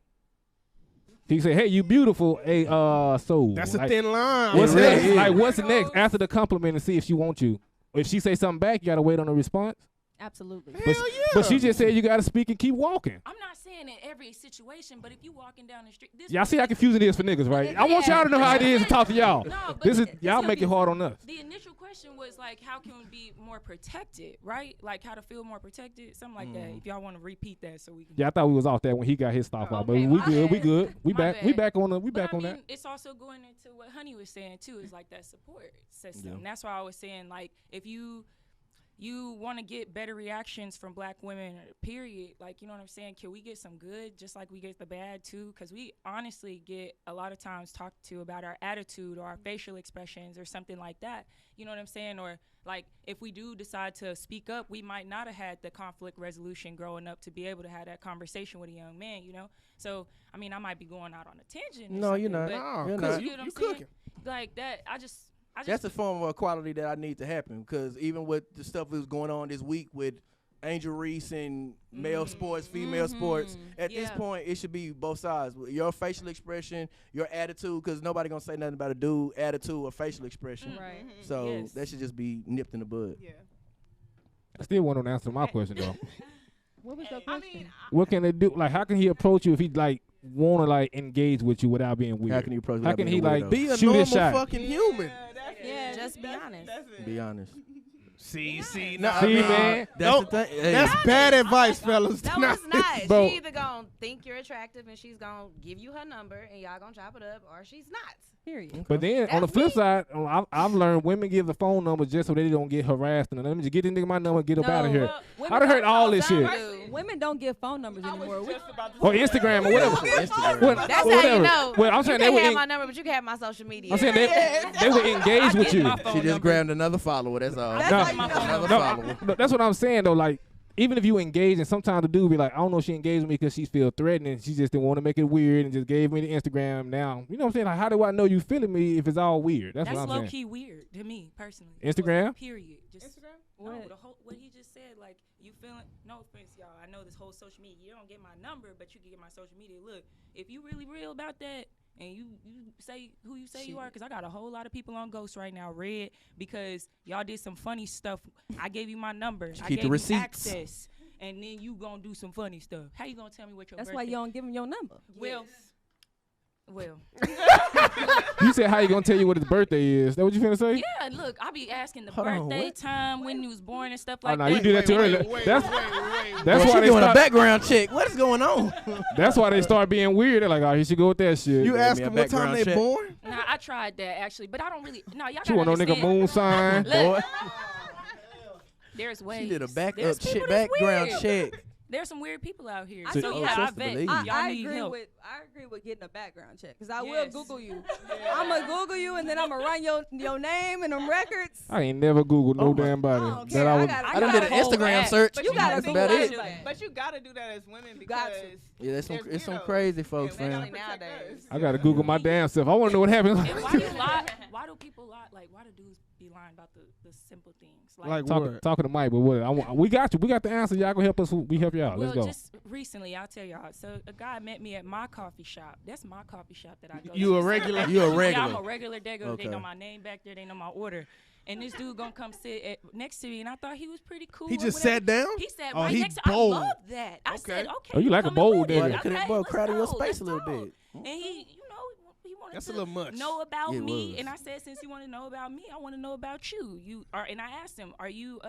He say, hey, you beautiful. Hey, so That's like, a thin line. What's Really next? is. Like what's next after the compliment and see if she wants you? If she say something back, you gotta wait on a response. Absolutely. But she just said you gotta speak and keep walking. I'm not saying in every situation, but if you walking down the street, Y'all see how confusing it is for niggas, right? I want y'all to know how it is to talk to y'all. No, but This is it's y'all gonna make be- it hard on us. The initial question was like, how can we be more protected, right? Like how to feel more protected, something like that. If y'all want to repeat that, so we can. Yeah, I thought we was off that when he got his stop off, but okay, we my good, we bad. good, we My back, we bad. back on the, we But back I on mean, that. it's also going into what Honey was saying too, is like that support system. That's why I was saying like if you want to get better reactions from black women, period. Like, you know what I'm saying? Can we get some good just like we get the bad too? Because we honestly get a lot of times talked to about our attitude or our facial expressions or something like that. You know what I'm saying? Or like if we do decide to speak up, we might not have had the conflict resolution growing up to be able to have that conversation with a young man, you know? So, I mean, I might be going out on a tangent. or No, you're something, not. but You're you not. get what I'm You saying? cooking. Like that, I just That's a form of equality that I need to happen because even with the stuff that was going on this week with Angel Reese and male sports, female sports, at this point, it should be both sides. Your facial expression, your attitude, because nobody going to say nothing about a dude attitude or facial expression. Right. So that should just be nipped in the bud. Yeah. I still want to answer my question though. What was your I question? mean, What can they do? Like, how can he approach you if he like want to like engage with you without being weird? How can you approach How without can being he a like weirdo? Be a shoot normal his shot? fucking human. Yeah, just be honest. That's it. Be honest. See, See, nah, man. That's the thing. Hey, That's bad advice, fellas. No, Nah. it's not. Bro. She either gonna think you're attractive and she's gonna give you her number and y'all gonna chop it up, or she's not. Period. But then on the That's flip me. side, I've learned women give the phone number just so they don't get harassed. And let me just get this nigga my number, and get up out of here. I done heard all this shit. Women don't give phone numbers anymore. Or Instagram or whatever. Instagram. What- That's how whatever. you know. Well, I'm you saying they can would. have my number, but you can have my social media. I'm saying they would engage with you. She just grabbed another follower. That's all. That's No, how you know. Another no, follower. no, that's what I'm saying though. Like, even if you engage, and sometimes the dude be like, I don't know if she engaged with me because she feel threatening. She just didn't want to make it weird and just gave me the Instagram. Now, you know what I'm saying? Like, how do I know you feeling me if it's all weird? That's what I'm low saying. key weird to me personally. Instagram? Period. Just Instagram? No, What? the whole what he just said, like you feeling. No offense, y'all. I know this whole social media. You don't get my number, but you can get my social media. Look, if you really real about that, and you say who you say you are, because I got a whole lot of people on Ghost right now, red, because y'all did some funny stuff. I gave you my number. I keep the gave receipts. you access, and then you gonna do some funny stuff. How you gonna tell me what your That's birthday? why you don't give them your number. Well, You said how you gonna tell you what his birthday is? That what you finna say? yeah. Look, I be asking the Hold on, birthday what? time when you was born and stuff Oh like no, that. you do that too early. That's Bro, why she they doing a start. background check. What is going on? That's why they start being weird. They're like, oh, he should go with that shit. You Gave ask me a them what time background they check. born? Nah, I tried that actually, but I don't really. No, y'all She gotta want no nigga understand. moon sign. Look, Boy, there's ways. she did a There's people that's background weird. check. There's some weird people out here. So- So Oh, yeah, I trust bet believe. y'all I need agree help. with getting a background check because I will Yes. Google you. I'm gonna Google you and then I'm gonna run your name and them records. I ain't never Googled no Oh my- damn body. I don't That care. I I would. gotta- I done did an gotta go Instagram back. search. But you gotta That's go about back. it. Do that. But you gotta do that as women Got because to. Yeah, there's some There's it's some weirdos. crazy folks, Yeah, we man. gotta protect Nowadays. us. I gotta Google my damn self. I want to know what happens. And why do you lie? Why do people lie? Like, why do dudes be lying about the simple things? Like Talking what? to Mike, but what? We got you. We got the answer. Y'all gonna help us. We help y'all. well, Let's go. just recently, I'll tell y'all. So a guy met me at my coffee shop. That's my coffee shop that I go to. You a So- regular? You a Yeah, regular. I'm a regular. They Okay. know my name back there. They know my order. And this dude gonna come sit next to me, and I thought he was pretty cool. He or just whatever. sat down? He said Oh, right he next to bold. I love that. I said, okay. Oh, you like a coming bold with it. nigga. Boy, Okay, boy, let's crowd in your go, space a let's little go. bit. And he wanted That's a to little much. know about Yeah, it me, was. and I said, since you want to know about me, I want to know about you. And I asked him, are you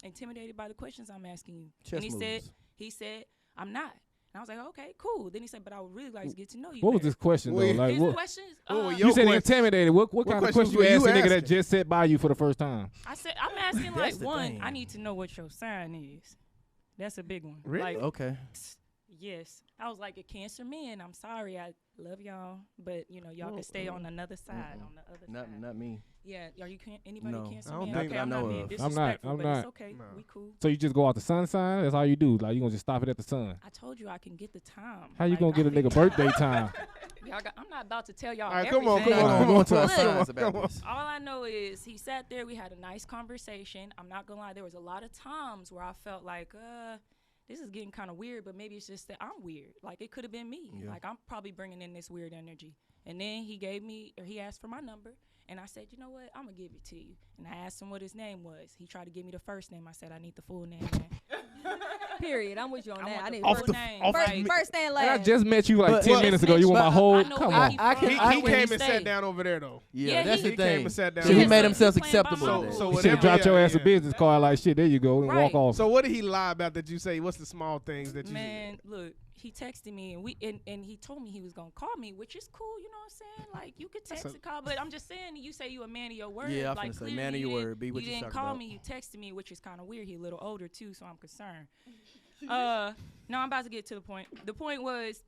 intimidated by the questions I'm asking you? Chess and moves. he said, I'm not. And I was like, okay, cool. Then he said, but I would really like to get to know you. What was better. this question though? Wait. Like His what? questions? What were uh, your You said questions? intimidated. What kind of questions question you were you asked a nigga that asking? just sat by you for the first time? I said, I'm asking That's like the one. thing. I need to know what your sign is. That's a big one. Really? Like, Okay. yes. I was like, a Cancer man, I'm sorry. I love y'all. But, you know, y'all can stay on another side, on the other side. Not me. Yeah, are you anybody No. Cancer I don't man? think Okay, I I'm know not being of. disrespectful, I'm but not. it's okay. No. We cool. So you just go out the sun sign? That's all you do? Like, you gonna just stop it at the sun? I told you I can get the time. How you Like, gonna get a nigga birthday time? I'm not about to tell y'all All right, everything. come on. We're going to our Look, signs about this. all I know is he sat there. We had a nice conversation. I'm not gonna lie. There was a lot of times where I felt like, this is getting kind of weird, but maybe it's just that I'm weird. Like, it could have been me. Yeah. Like, I'm probably bringing in this weird energy. And then he asked for my number, and I said, you know what? I'm gonna give it to you. And I asked him what his name was. He tried to give me the first name. I said, I need the full name, man. Period. I'm with you on I that. want I the need full off the- name. off first, Like, first and And I last. just met you like But- 10 Well, minutes ago. You want my I whole? know Come where on. he I from. can- He I came can- and stay. sat down over there though. Yeah, Yeah, that's he the came thing. and sat down. So he Yeah, made so himself he playing acceptable. by to my that. rules. So You whatever. should drop your ass a yeah. business card like shit. There you go. And walk Right. off. So what did he lie about that you say? What's the small things that you Man, look, he texted me and he told me he was gonna call me, which is cool, you know what I'm saying? Like, you could text and call, but I'm just saying, you say you a man of your word. Yeah, I'm like, finna say clearly man of you your didn't- word. Be what you you didn't talking call about. me, you texted me, which is kind of weird. He a little older too, so I'm concerned. No, I'm about to get to the point. The point was,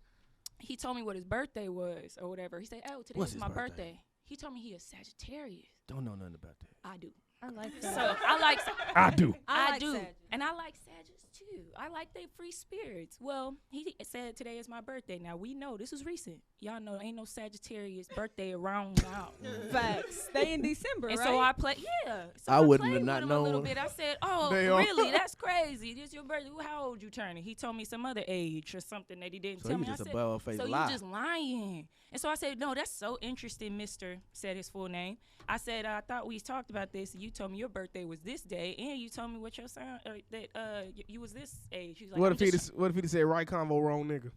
he told me what his birthday was or whatever. He said, "Oh, today's What's his my birthday? birthday." He told me he a Sagittarius. Don't know nothing about that. I do. I like So that. I like. I do. I I like do. Sagittarius. And I like Sagittarius too. I like they free spirits. Well, he said today is my birthday. Now we know this was recent. Y'all know ain't no Sagittarius birthday around now. Facts. They in December, And right? so I play, So I wouldn't played have with not him a little known. bit. I said, "Oh, They are. really? That's crazy. This your birthday? How old you turning?" He told me some other age or something that he didn't So tell you me. just I a said, bald-faced "So lie. you just lying?" And so I said, "No, that's so interesting, Mister." Said his full name. I said, "I thought we talked about this. You told me your birthday was this day, and you told me what your son that you was this age." He's like, What "I'm if he just what if he said right convo wrong nigga?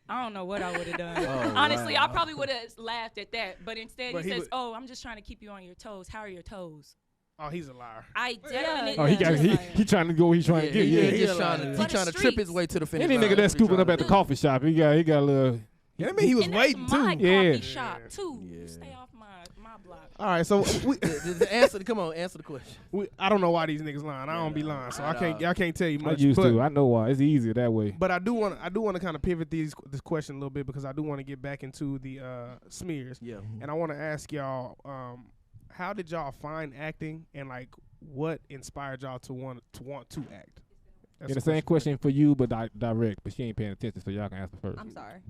I don't know what I would have done. Oh, Honestly, wow. I probably would have laughed at that. But instead, But he he says, would- "Oh, I'm just trying to keep you on your toes. How are your toes?" Oh, he's a liar. I definitely. Oh, he Yeah. got he trying to go where he trying to get. yeah, Yeah. he's yeah. trying to For he the trying to trip his streets. way to the finish Any line. nigga That's that's what he scooping trying up to at the do. coffee shop, he got a little. Yeah, I mean he was And waiting that's my too. Yeah. coffee shop too. Yeah. You stay off my block. All right, so Come on, answer the question. I don't know why these niggas lying. I don't be lying, so I can't tell you I much. used but, to. I know why. It's easier that way. But I do want to kind of pivot this question a little bit because I do want to get back into the smears, Yeah. and I want to ask y'all, how did y'all find acting, and like what inspired y'all to want to act? That's Yeah, the same question for you, but direct. But she ain't paying attention, so y'all can answer first. I'm sorry.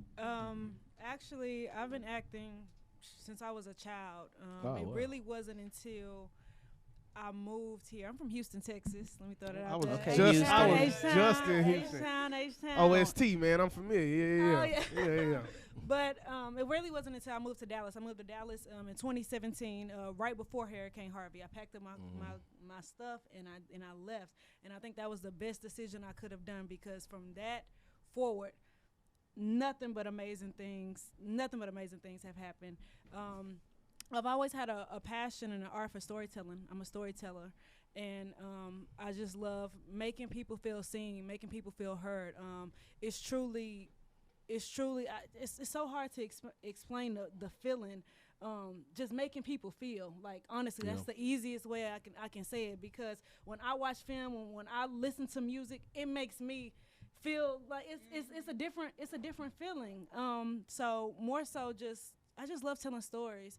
Actually, I've been acting since I was a child. Oh, It wow. really wasn't until I moved here. I'm from Houston, Texas. Let me throw that I out was there. Okay, just Houston. I was H-Town, just in Houston. H-Town, H-Town. OST, man, I'm familiar. Oh, Yeah. yeah. But it really wasn't until I moved to Dallas. I moved to Dallas in 2017, right before Hurricane Harvey. I packed up my stuff and I left. And I think that was the best decision I could have done because from that forward, nothing but amazing things have happened. I've always had a passion and an art for storytelling. I'm a storyteller. And I just love making people feel seen, making people feel heard. It's so hard to explain the feeling. Just making people feel like honestly, that's the easiest way I can say it because when I watch film, when I listen to music, it makes me feel like it's a different feeling. So more so, I just love telling stories.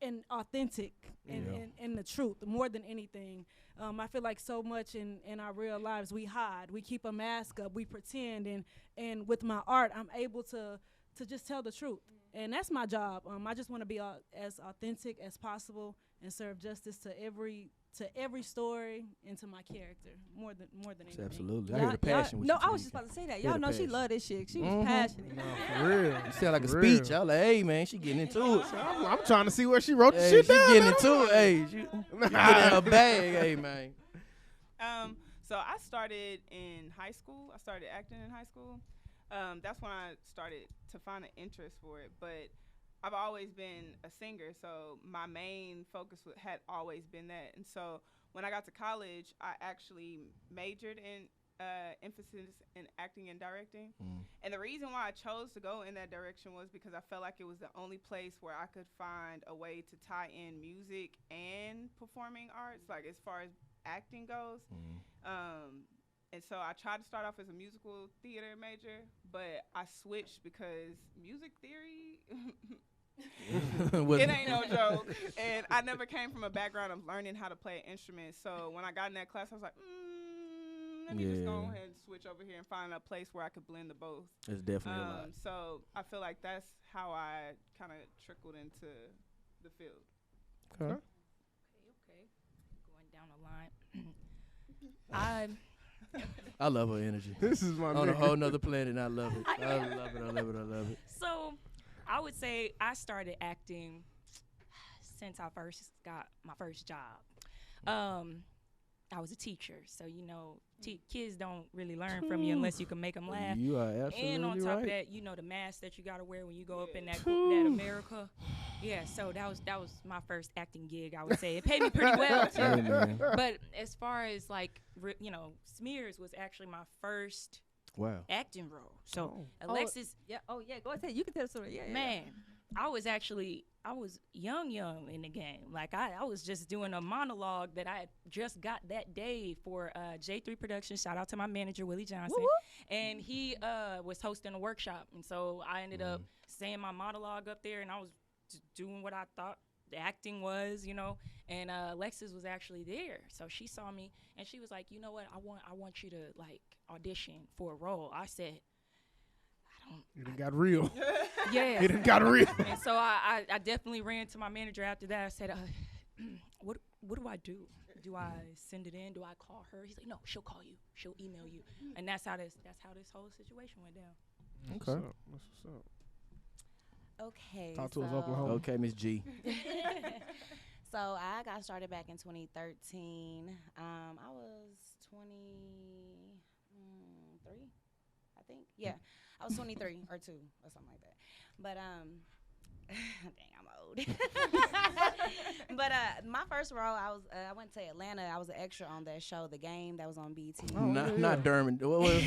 And authentic and the truth more than anything. I feel like so much in our real lives we hide, we keep a mask up, we pretend, and with my art I'm able to just tell the truth, and that's my job. I just want to be as authentic as possible and serve justice to every story and to my character more than anything. Absolutely. I hear the passion. No, I was just about to say that. Y'all know she love this shit. She was passionate. No, for real. You sound like a For speech. real. I was like, hey man, she getting into it. I'm trying to see where she wrote the Hey, shit she down. getting man. into it. Hey, she getting in her bag. Hey man. So I started in high school. I started acting in high school. That's when I started to find an interest for it. But I've always been a singer, so my main focus had always been that. And so when I got to college, I actually majored in emphasis in acting and directing. And the reason why I chose to go in that direction was because I felt like it was the only place where I could find a way to tie in music and performing arts, like as far as acting goes. And so I tried to start off as a musical theater major, but I switched because music theory, it ain't no joke. And I never came from a background of learning how to play an instrument. So when I got in that class, I was like, let me just go ahead and switch over here and find a place where I could blend the both. It's definitely a lot. So I feel like that's how I kind of trickled into the field. Okay. Going down the line. I love her energy. This is my on a whole nother planet, and I love it. I love it. So I would say I started acting since I first got my first job. I was a teacher, so kids don't really learn from you unless you can make them laugh. You are absolutely And on top right. of that, the mask that you gotta wear when you go up in that America. Yeah, so that was my first acting gig. I would say it paid me pretty well too. Hey, but as far as like Smears was actually my first acting role. So Alexis, go ahead. You can tell the story. Yeah, man. I was young in the game. Like I was just doing a monologue that I had just got that day for J3 Productions. Shout out to my manager Willie Johnson, and he was hosting a workshop, and so I ended up saying my monologue up there, and I was just doing what I thought the acting was, And Alexis was actually there, so she saw me, and she was like, "You know what? I want you to like audition for a role." I said, It done got real. Yeah. It done got real. And so I definitely ran to my manager after that. I said, what do I do? Do I send it in? Do I call her? He's like, no, she'll call you. She'll email you. And that's how this whole situation went down. Okay. That's what's up. Okay. Talk to us, Oklahoma. Okay, Miss G. So I got started back in 2013. I was 23, I think. Yeah. I was 23 or 2 or something like that. But dang, I'm old. But my first role, I went to Atlanta. I was an extra on that show, The Game, that was on BT. Not Derwin. What was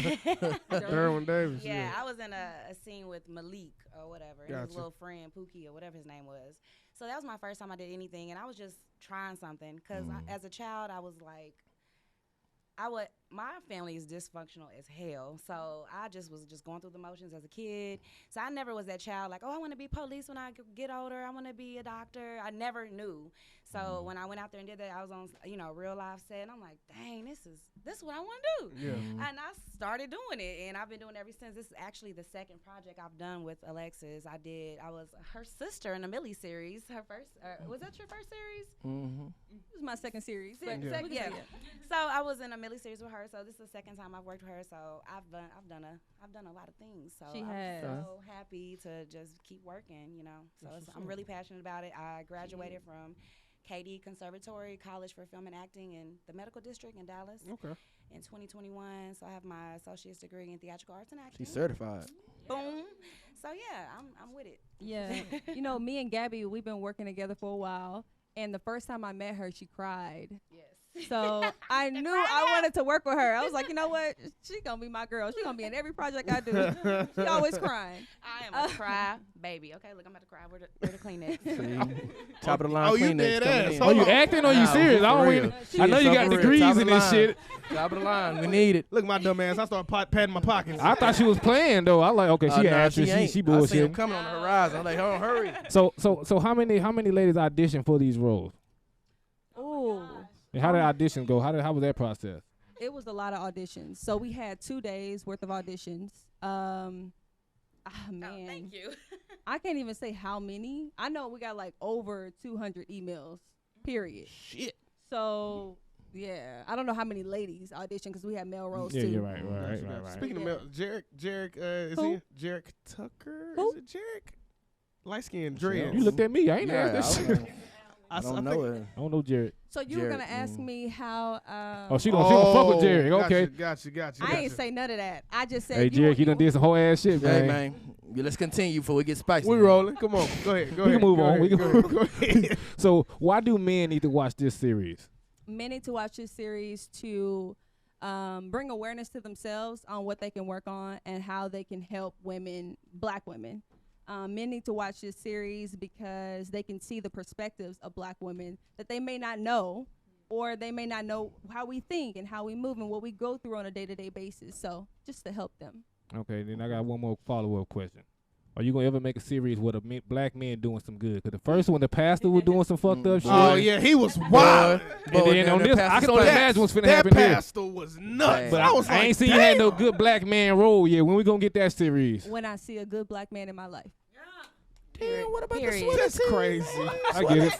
Derwin Davis. Yeah, I was in a scene with Malik or whatever, and his Gotcha. little friend Pookie or whatever his name was. So that was my first time I did anything, and I was just trying something because as a child, I was like, my family is dysfunctional as hell, so I was going through the motions as a kid. So I never was that child like, oh, I want to be police when I get older. I want to be a doctor. I never knew. So when I went out there and did that, I was on real life set, and I'm like, dang, this is what I want to do. Yeah. And I started doing it, and I've been doing it ever since. This is actually the second project I've done with Alexis. I was her sister in the Millie series. Her first, was that your first series? Mm-hmm. This was my second series. Yeah. So I was in a Millie series with her. So this is the second time I've worked with her. So I've done a lot of things. So She I'm has. so happy to just keep working. So I'm really passionate about it. I graduated from KD Conservatory College for Film and Acting in the Medical District in Dallas. Okay. In 2021, so I have my associate's degree in theatrical arts and acting. She's certified. Boom. So yeah, I'm with it. Yeah. Me and Gabby, we've been working together for a while, and the first time I met her, she cried. Yes. So I knew I wanted to work with her. I was like, you know what? She gonna be my girl. She gonna be in every project I do. She always crying. I am a cry baby. Okay, look, I'm about to cry. Where the Kleenex? Top of the line. Oh, you Kleenex dead coming ass. in. Oh, you acting or you serious? I don't even. I know you got degrees in this shit. Top of the line. We need it. Look, my dumb ass. I started patting my pockets. I thought she was playing though. I like okay, she an actress. She I see him bullshit. coming on the horizon. I'm like, hold on, hurry. So how many ladies audition for these roles? Ooh. And how did auditions go? How was that process? It was a lot of auditions. So we had 2 days worth of auditions. Man. Oh, thank you. I can't even say how many. I know we got like over 200 emails, period. Shit. So, yeah. I don't know how many ladies auditioned because we had male roles Yeah, too. you're right. Speaking of male, Jarek, is Who? he Jarek Tucker? Who? Is it Jarek? Light skin dreads. You looked at me. I ain't Yeah, asked that shit. I don't know it. I don't know Jared. So you were Jared, going to ask me how. Oh, she gonna fuck with Jared. Okay. Gotcha. I ain't say none of that. I just said. Hey, Jared, he done did some whole ass shit, Hey, man. man. Yeah, let's continue before we get spicy. We rolling. Come on. Go ahead. We can move on. We can Go ahead. So why do men need to watch this series? Men need to watch this series to bring awareness to themselves on what they can work on and how they can help women, black women. Men need to watch this series because they can see the perspectives of black women that they may not know or they may not know how we think and how we move and what we go through on a day-to-day basis. So just to help them. Okay, then I got one more follow-up question. Are you gonna ever make a series with black men doing some good? Because the first one, the pastor was doing some fucked up shit. Oh yeah, he was wild. And then on this, I can only imagine what's finna happen here. That pastor was nuts. But I ain't seen you had no good black man role yet. When we gonna get that series? When I see a good black man in my life. Damn, what about Period. the That's crazy. I get it.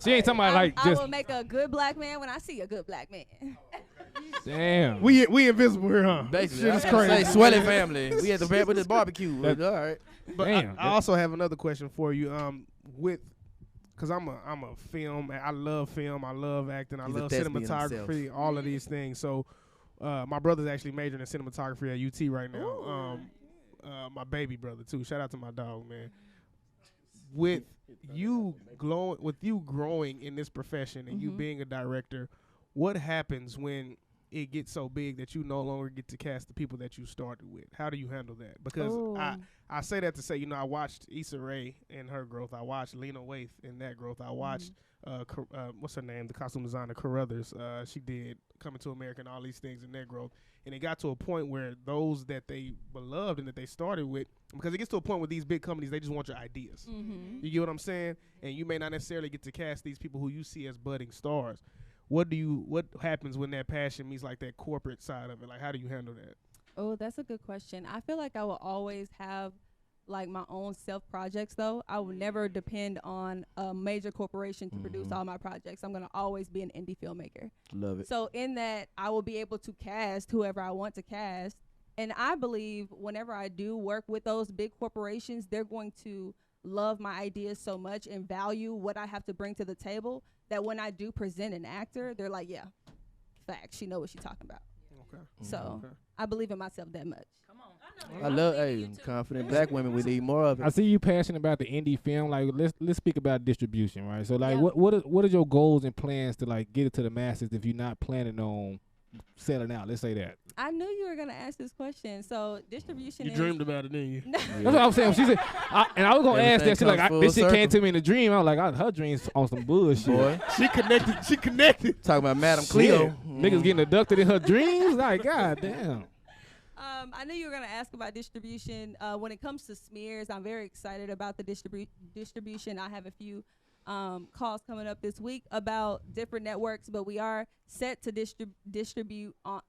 She ain't talking about like I just. will make a good black man when I see a good black man. Damn. We invisible here, huh? Basically, Shit I is was gonna crazy. say Swelly family. We had to with this barbecue. All right. But Damn. I also have another question for you. Cause I'm a film. I love film. I love acting. I He's a love thespian cinematography. All of these things. So, my brother's actually majoring in cinematography at UT right now. My baby brother too. Shout out to my dog, man. With you growing in this profession and you being a director, what happens when it gets so big that you no longer get to cast the people that you started with? How do you handle that? Because I say that to say, I watched Issa Rae in her growth. I watched Lena Waithe in that growth. I watched what's her name, the costume designer Carruthers. She did Coming to America and all these things in that growth. And it got to a point where those that they beloved and that they started with, because it gets to a point with these big companies, they just want your ideas. You get what I'm saying? And you may not necessarily get to cast these people who you see as budding stars. What happens when that passion meets like that corporate side of it? Like, how do you handle that? Oh, that's a good question. I feel like I will always have like my own self projects though. I will never depend on a major corporation to produce all my projects. I'm going to always be an indie filmmaker. Love it. So in that, I will be able to cast whoever I want to cast. And I believe whenever I do work with those big corporations, they're going to love my ideas so much and value what I have to bring to the table that when I do present an actor, they're like, yeah, facts. She know what she's talking about. Okay. So I believe in myself that much. I love confident black women. We need more of it. I see you passionate about the indie film. Like, let's speak about distribution, right? So, like, what are your goals and plans to like get it to the masses if you're not planning on selling out? Let's say that. I knew you were gonna ask this question. So distribution. You dreamed about it, didn't you? That's what I'm saying. She said, and I was gonna ask that. She like, this shit came to me in a dream. I was like, her dreams on some bullshit. Boy, She connected. talking about Madam Cleo. Niggas getting abducted in her dreams. Like, goddamn. I knew you were gonna ask about distribution. When it comes to smears, I'm very excited about the distribution. I have a few calls coming up this week about different networks, but we are set to distribute on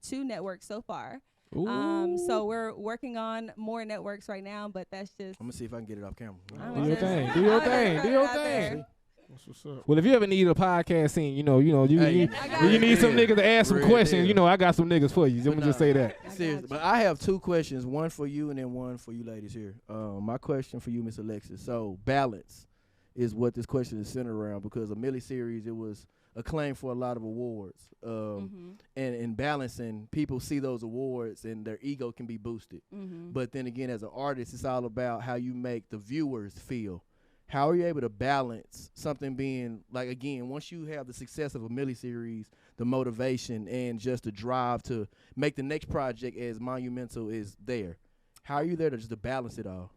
2 networks so far. So we're working on more networks right now, but that's just. I'm gonna see if I can get it off camera. Do your thing. Do your thing. Do your thing. That's what's up. Well, if you ever need a podcast scene, you need some niggas to ask some Real questions. deal. I got some niggas for you. Let me just say that. Seriously, but I have 2 questions, one for you and then one for you ladies here. My question for you, Miss Alexis. So balance is what this question is centered around, because a Millie series, it was acclaimed for a lot of awards. And in balancing, people see those awards and their ego can be boosted. But then again, as an artist, it's all about how you make the viewers feel. How are you able to balance something being, like, again, once you have the success of a Millie series, the motivation and just the drive to make the next project as monumental is there? How are you there to just to balance it all?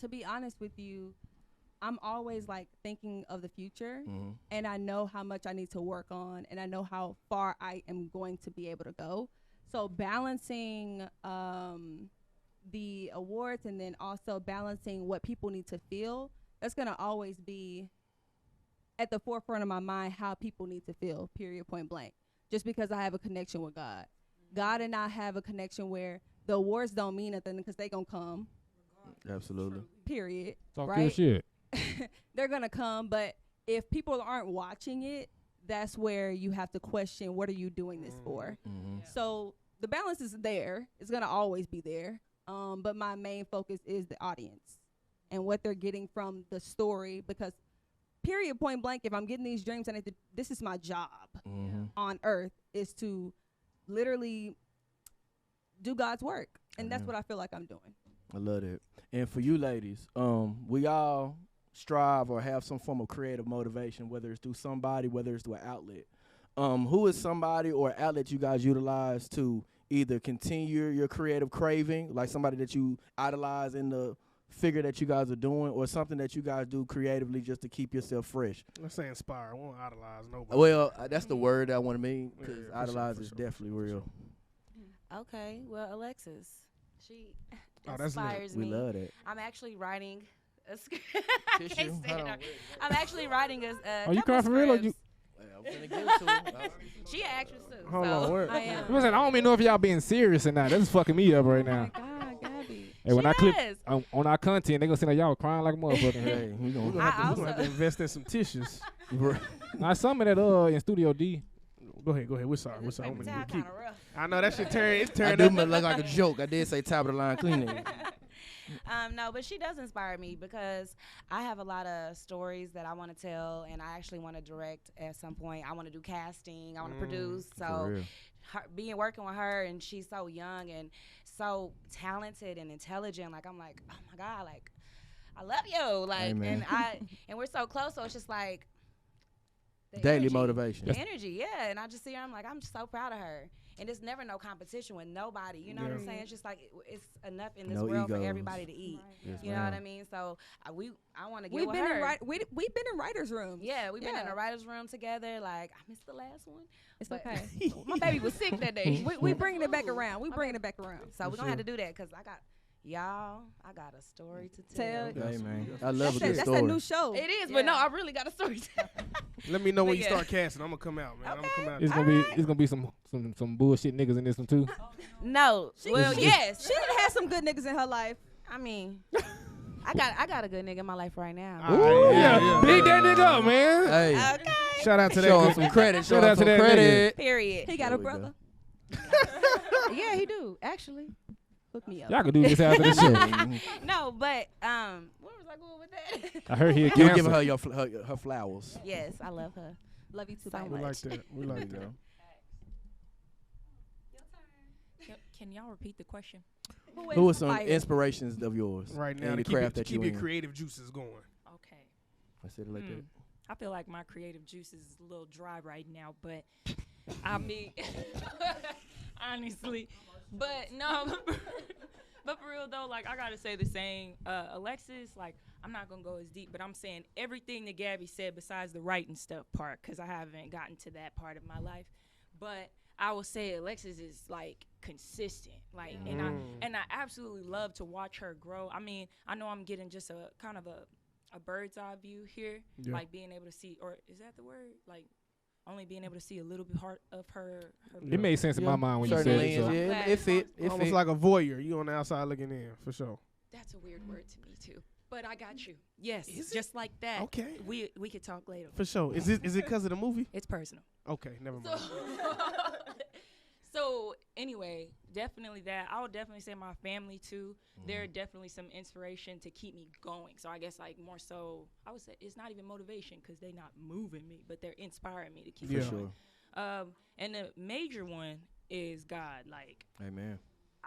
To be honest with you, I'm always like thinking of the future, and I know how much I need to work on, and I know how far I am going to be able to go. So balancing the awards and then also balancing what people need to feel, that's going to always be at the forefront of my mind, how people need to feel, period, point blank. Just because I have a connection with God. God and I have a connection where the awards don't mean nothing because they going to come. Absolutely. Period. Talk right? your shit. They're going to come, but if people aren't watching it, that's where you have to question, what are you doing this for? So the balance is there. It's going to always be there. But my main focus is the audience and what they're getting from the story, because period, point blank, if I'm getting these dreams, and this is my job on earth, is to literally do God's work. And that's what I feel like I'm doing. I love that. And for you ladies, we all strive or have some form of creative motivation, whether it's through somebody, whether it's through an outlet. Who is somebody or outlet you guys utilize to either continue your creative craving, like somebody that you idolize in the figure that you guys are doing, or something that you guys do creatively just to keep yourself fresh? Let's say inspire. I won't idolize nobody. Well, that's the word I want to mean, because Yeah, for idolize sure, is for sure, definitely for real. Okay, well, Alexis, she Oh, that's lit. inspires We me. love that. I'm actually writing a script. Tissue? Hold on. I'm actually writing a Are you couple crying for real or you? Well, I'm finna give it to him. She an actress too. Hold so. on, what? I am. Listen, I don't even know if y'all being serious or not. That's fucking me up right Oh now. my God, Gabby. Hey, when She I clip does. on our content, they gonna say that y'all crying like a motherfucker. Hey, we We're gonna gonna, have to, we I gonna have to also- invest in some tissues. Now some of that in Studio D. Go ahead. We're sorry. This I'm paper gonna towel keep. kinda rough. I know that shit turn. It's I turned do up. look like a joke. I did say top of the line cleaning. No, but she does inspire me because I have a lot of stories that I want to tell, and I actually want to direct at some point. I want to do casting. I want to produce. So, working with her, and she's so young and so talented and intelligent. Like I'm like, oh my God, like I love you, like, Amen. and we're so close. So it's just like the Daily energy. motivation. The energy, yeah. And I just see her, I'm like, I'm just so proud of her. And it's never no competition with nobody. You know what I'm Yeah. saying? It's just like it's enough in this No world for egos. everybody to eat. Yes, You know what I ma'am. mean? So I want to get We've with been her. we've been in writers' rooms. Yeah, we've been in Yeah. a writer's room together. Like I missed the last one. It's But okay. my baby was sick that day. we bringing it back around. We bringing it back around. So For we're gonna have to sure. do that because I got a story to Tell. tell. Hey, man. I love a good That's story. that new show. It is, but no, I really got a story to tell. Let me know when But you yeah. start casting. I'm gonna come out, man. I'm gonna come out. It's gonna be some bullshit niggas in this one too. No. Well, yes. She done had some good niggas in her life. I mean, I got a good nigga in my life right now. All right, Yeah, beat that nigga up, man. Hey, Okay. Shout out to that. show him good- some credit. Show Shout him out to some that credit. Period. He got There a we brother. Yeah, he do actually. Hook me up. Y'all can do this after the show. No, but where was I going with that? I heard he a You cancer. giving her her flowers. Yes, I love her. Love you too, So baby. We like much. that. We like that. Can y'all repeat the question? Who are some inspired? inspirations of yours Right now, in to the craft that keep you your in? creative juices going. Okay. I said it like that. I feel like my creative juice is a little dry right now, but I mean, honestly, but no, but for real though, like I gotta say the same. Alexis, like I'm not gonna go as deep, but I'm saying everything that Gabby said besides the writing stuff part, because I haven't gotten to that part of my life. But I will say Alexis is like consistent, like, and I absolutely love to watch her grow. I mean, I know I'm getting just a kind of a bird's eye view here, Yeah. like being able to see, or is that the word? Like only being able to see a little bit part of her. It made sense in my mind when you said Certain it. So. lanes, yeah, it fit. It Almost fit. like a voyeur. You on the outside looking in, for sure. That's a weird word to me too. But I got you. Yes, just like that. Okay. We could talk later. For sure. Is it because of the movie? It's personal. Okay, never So, mind. so anyway, definitely that. I would definitely say my family too. They're definitely some inspiration to keep me going. So I guess like more so, I would say it's not even motivation because they're not moving me, but they're inspiring me to keep Yeah. going. And the major one is God. Like Amen.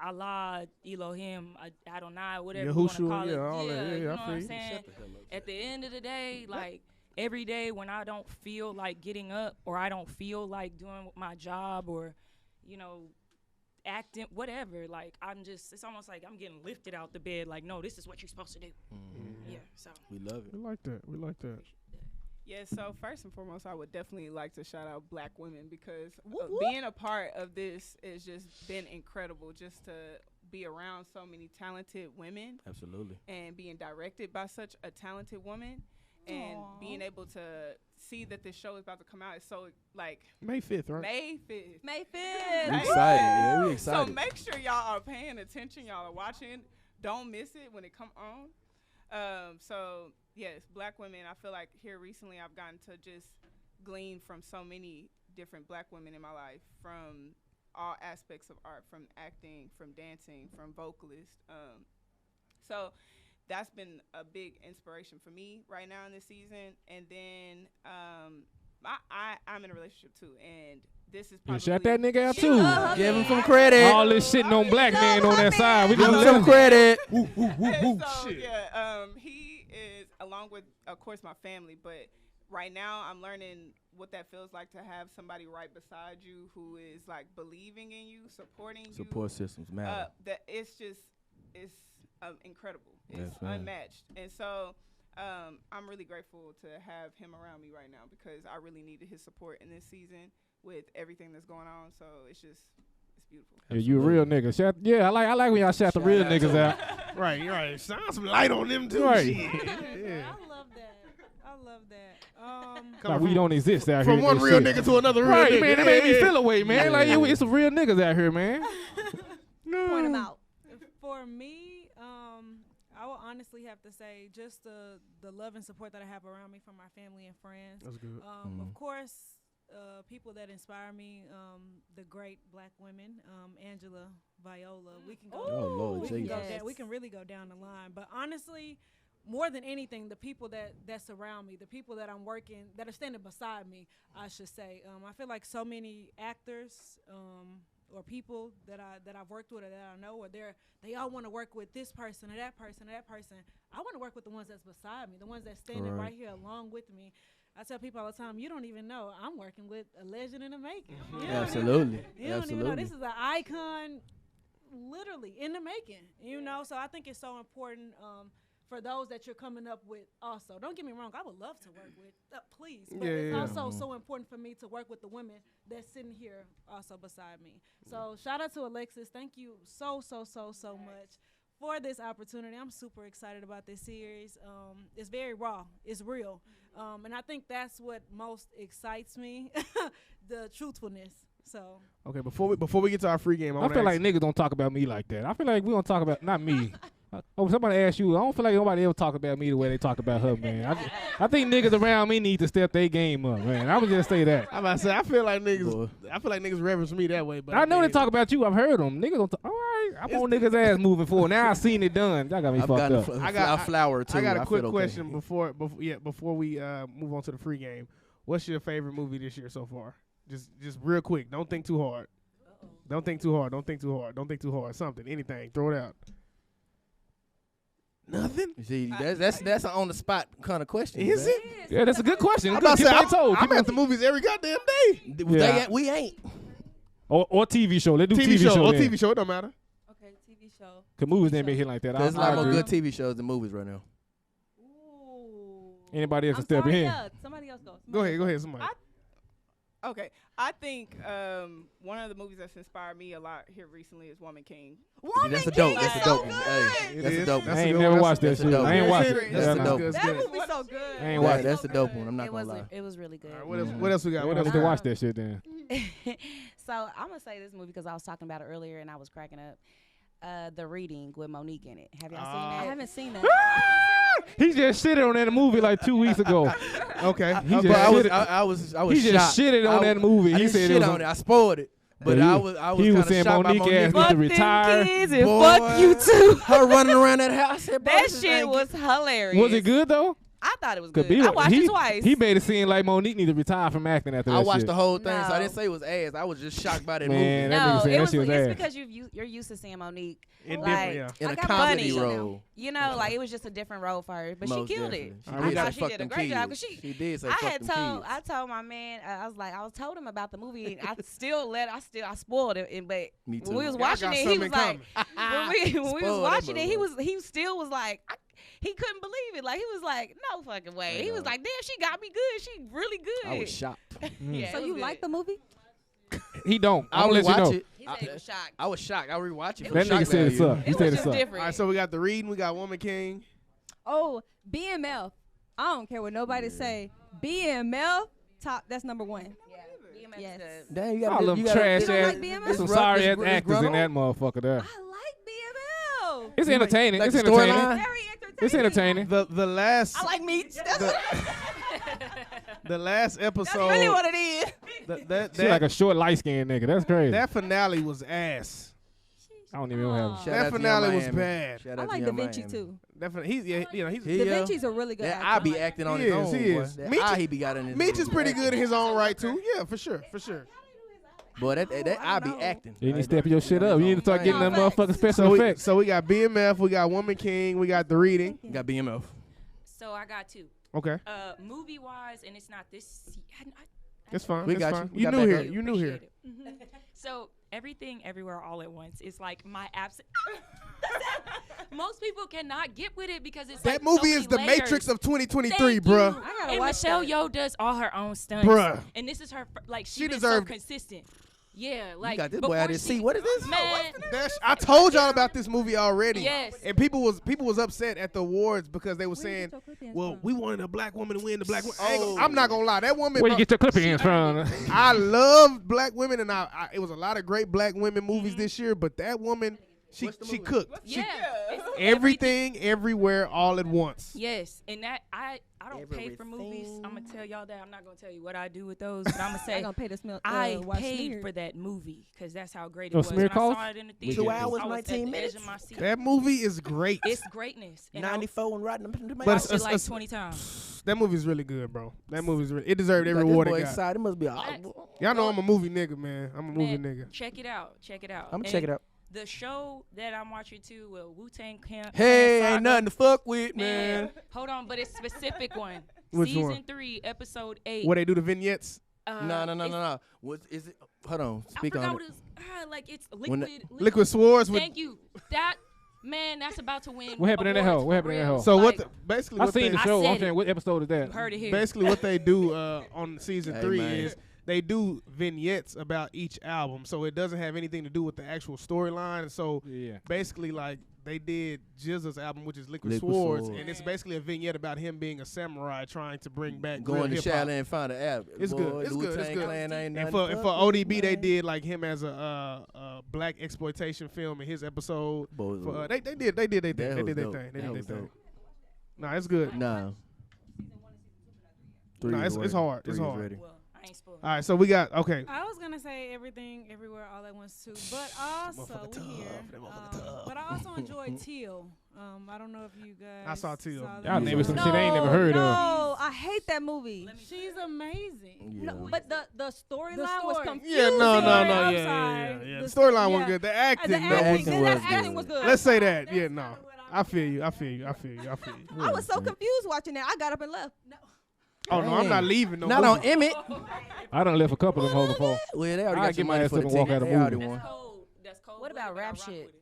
Allah, Elohim, Adonai, whatever you want to Yahushua, call it. yeah, all that. Yeah, you I know what feel I'm you. saying? At the end of the day, like every day when I don't feel like getting up or I don't feel like doing my job or, you know, acting, whatever, like it's almost like I'm getting lifted out the bed. Like, no, this is what you're supposed to do. Yeah, so. We love We it. like that. We like that. Yes, so first and foremost, I would definitely like to shout out Black women because Whoop, whoop. being a part of this has just been incredible. Just to be around so many talented women Absolutely. and being directed by such a talented woman and Aw. being able to see that this show is about to come out is so like May 5th, right? May 5th. May We 5th. excited. Yeah, we So excited. make sure y'all are paying attention. Y'all are watching. Don't miss it when it come on. So yes, Black women. I feel like here recently I've gotten to just glean from so many different Black women in my life, from all aspects of art, from acting, from dancing, from vocalist. So that's been a big inspiration for me right now in this season. And then I'm in a relationship too, and this is You probably shut that nigga out too. Give him some credit. All this shitting on black men on that side. We Give him gonna some let credit. So yeah, he is along with, of course, my family. But right now, I'm learning what that feels like to have somebody right beside you who is like believing in you, supporting you. Support systems matter. That it's incredible. That's It's right. unmatched. And so I'm really grateful to have him around me right now because I really needed his support in this season with everything that's going on. So it's beautiful. Yeah, you a real nigga. I like when y'all shout the real niggas out. Right. Shine some light on them too. Right. Shit. I love that. I love that. Like we don't exist out here. From in one this real shit. nigga to another real Right, nigga. man. That made me feel away, man. Yeah. Like it's some real niggas out here, man. Point them out. For me, I will honestly have to say just the love and support that I have around me from my family and friends. That's good. Of course, people that inspire me, the great black women, Angela, Viola. We can go. Oh, Lord we can Jesus. go Yes. down, we can really go down the line. But honestly, more than anything, the people that surround me, the people that I'm working, that are standing beside me, I should say. I feel like so many actors or people that I've worked with or that I know, or they all want to work with this person or that person or that person. I want to work with the ones that's beside me, the ones that's standing right here along with me. I tell people all the time, you don't even know I'm working with a legend in the making. You know? Absolutely. You don't even know Absolutely. this is an icon, literally in the making. You know, so I think it's so important for those that you're coming up with. Also, don't get me wrong, I would love to work with, please, but it's also so important for me to work with the women that's sitting here also beside me. So shout out to Alexis. Thank you so much for this opportunity. I'm super excited about this series. It's very raw. It's real. And I think that's what most excites me, the truthfulness. So Okay, before we get to our free game, I feel like niggas don't talk about me like that. I feel like we don't talk about not me. Somebody asked you. I don't feel like nobody ever talk about me the way they talk about her, man. I think niggas around me need to step their game up, man. I would just say that. I'm about to say I feel like niggas reverence me that way, but I know they talk about you. I've heard them. Niggas don't talk. All right, I'm on niggas' ass moving forward. Now I seen it done. That got me fucked up. I got a flower too. I got a quick feel okay. question before we move on to the free game. What's your favorite movie this year so far? Just real quick. Don't think too hard. Don't think too hard. Something, anything. Throw it out. Nothing. You see, that's an on the spot kind of question. Is man. it? Yeah, that's a good question. I'm about to Keep say, it told. I'm at the movies every goddamn day. Yeah. We ain't. Or TV show. Let's do TV show. show. Or then. TV show. It don't matter. Okay, TV show. Cause movies ain't been hitting like that. There's a I lot more agree. good TV shows than movies right now. Ooh. Anybody else I'm to step sorry, in? yeah, somebody else go. Go ahead. Somebody. Okay, I think one of the movies that's inspired me a lot here recently is Woman King. That's a dope. That's a dope one. Hey, It that's is. a dope That's one. I ain't a good never one. watched that That's a shit. dope I ain't one. watched That's it. That's Yeah, a nah. dope. That's That good. movie's so good. I ain't watched it. That's a dope one. I'm not It gonna was lie. it was really good. All right, what else we got? I What need else? to watch that shit then. So I'm gonna say this movie because I was talking about it earlier and I was cracking up. The Reading with Monique in it. Have y'all seen I that? haven't seen that. He just shitted on that movie like 2 weeks ago. Okay. He But just I was He just shocked. shitted on that movie. I He didn't said shit it was on it. I spoiled it. But Yeah, I was he was kinda saying shocked by Monique ass Monique. need to retire. Kids and Boy, fuck you too. Her running around that house. I said, bro, That this shit ain't was hilarious. Was it good though? I thought it was 'Cause good. I watched it twice. He made it seem like Monique need to retire from acting after that I watched shit. the whole thing, so I No. didn't say it was ass. I was just shocked by that Man, movie. that nigga No, saying it that was, shit was it's ass. because you're used to seeing Monique In like, different, In I a got comedy funny. role. You know, like it was just a different role for her, but Most she killed definitely. it. She did I say thought she fuck did a them great job kids. because She did say I fuck had them told kids. I told my man I told him about the movie and I spoiled it and but Me when we too. was Y'all watching got it he something was in like when we was Spoiled that watching it motherfucker. he still was like he couldn't believe it, like he was like no fucking way. I He was know. like damn, she got me good, she really good. I was shocked. Yeah, So it was you good. like the movie? He don't. I'll I'm gonna let you rewatch know. it. He said he was shocked. I was shocked. I'll rewatch it. for That nigga shock said it's value. up. He It said was it's just up. different. All right, so we got the Reading, we got Woman King. Oh, BMF. I don't care what nobody say. BMF top. That's number one. Yeah, BMX Yes. good. Damn, you All got them trash You don't ass, like BMF? there's some It's sorry ass Gruntle? actors in that motherfucker there. I like BMF. It's entertaining. like It's the entertaining. storyline? Very entertaining. It's entertaining. The last I like meat. That's the last episode. really what it is. She like a short light skinned nigga. That's crazy. that finale was ass. I don't even know how. Shout That out to finale Young was Miami. bad. Shout I out to like Da Young Vinci Miami. too. Definitely, he's He, Da Vinci's a really good That actor. I be acting on He his is, own. he boy. is. That Meech eye is- he be got in his Meech is movie. pretty good in his own right too. Yeah, for sure. Boy, that I be know. acting. You need to step your shit up. You need to start getting them No, motherfucking facts. special effects. So we got BMF, we got Woman King, we got The Reading. Got BMF. So I got two. Okay, Movie wise, and it's not this. it's fine. We it's got fine. you. We You got new back here. up. You new here. So Everything Everywhere All at Once is like my absent. most people cannot get with it because it's That like movie so is the many layers. Matrix of 2023, Thank bruh. you. I gotta And watch Michelle that. Yeoh does all her own stunts, Bruh. and this is her like She she been deserved- so consistent. Yeah, You like got this boy out before there. See, she- what is this? Man, I told y'all about this movie already. Yes. And people was upset at the awards because they were saying, well, we wanted a black woman to win the black woman. I'm not gonna lie, that woman. Where you get your clippings from? I love black women, and I it was a lot of great black women movies this year, but that woman, she cooked. yeah, it's Everything, everywhere, all at once. Yes, and that I don't pay for movies. I'm gonna tell y'all that. I'm not gonna tell you what I do with those, but I'm gonna I say gonna pay to smell. I watch paid Smeared. for that movie because that's how great it Oh, was. Smeared When I saw cost? it in the We theater, get 2 this. hours, I was at 19 the edge minutes. of my seat. That movie is great. It's greatness. And I 94 and Rotten watched But it like 20 times. That movie's really good, bro. That movie's it deserved every Got this award boy it got. excited. It must be. Y'all know I'm a movie nigga, man. I'm a movie Man, nigga. Check it out. Check it out. I'm And check it out. The show that I'm watching too, Wu-Tang Camp. Hey, Saga, ain't nothing to fuck with, man. Hold on, but it's specific one. Which Season one? 3, episode 8. Where they do the vignettes? No. What is it? Hold on. I Speak forgot on what it. it's like. It's When liquid. Liquid Swords with. Thank you. That man, that's about to win. What happened in that hole? awards What for happened in that real. hole? So Like, basically I what seen they the I show. said I'm saying, it. what episode is that? You heard it here. basically what they do on season Hey, 3 man. is they do vignettes about each album, so it doesn't have anything to do with the actual storyline. And so Yeah. basically, like they did GZA's album, which is Liquid Liquid Swords, Swords. and it's basically a vignette about him being a samurai trying to bring back Going real to hip-hop. Shaolin and find an app. It's good. It's good. It's good. Clan ain't And nothing for to fuck ODB, with, they man. did like him as a black exploitation film in his episode. Boy, For, they did their thing. that They was did their dope. thing. They That did was their thing. dope. Nah, it's good. Nah. Nah, it's ready. hard. It's 3 is hard. ready. Well, I ain't spoiled. All right, so we got okay. I was gonna say everything, everywhere, all at once too, but also Motherfucker we here. tough. That motherfucker tough. But I also enjoyed Teal. I don't know if you guys. I saw Teal. that Y'all movie. name some shit I ain't never heard of. No, I hate that movie. She's amazing. Yeah. No, but the storyline was story. confusing. Yeah, no, I'm yeah. sorry. The The storyline yeah. was good. The acting, The though, acting, was was that good. acting was good. Let's say that. Yeah, no. kinda what I feel you. I feel you. I was so confused watching that. I got up and left. Oh no, I'm not Dang. leaving. No Not movie. on Emmett. I I done left a couple of them hoes before. Well, they already I'll got get your my money ass for up the and walk ticket. out of They already movie. won. That's cold. That's cold. What about rap shit?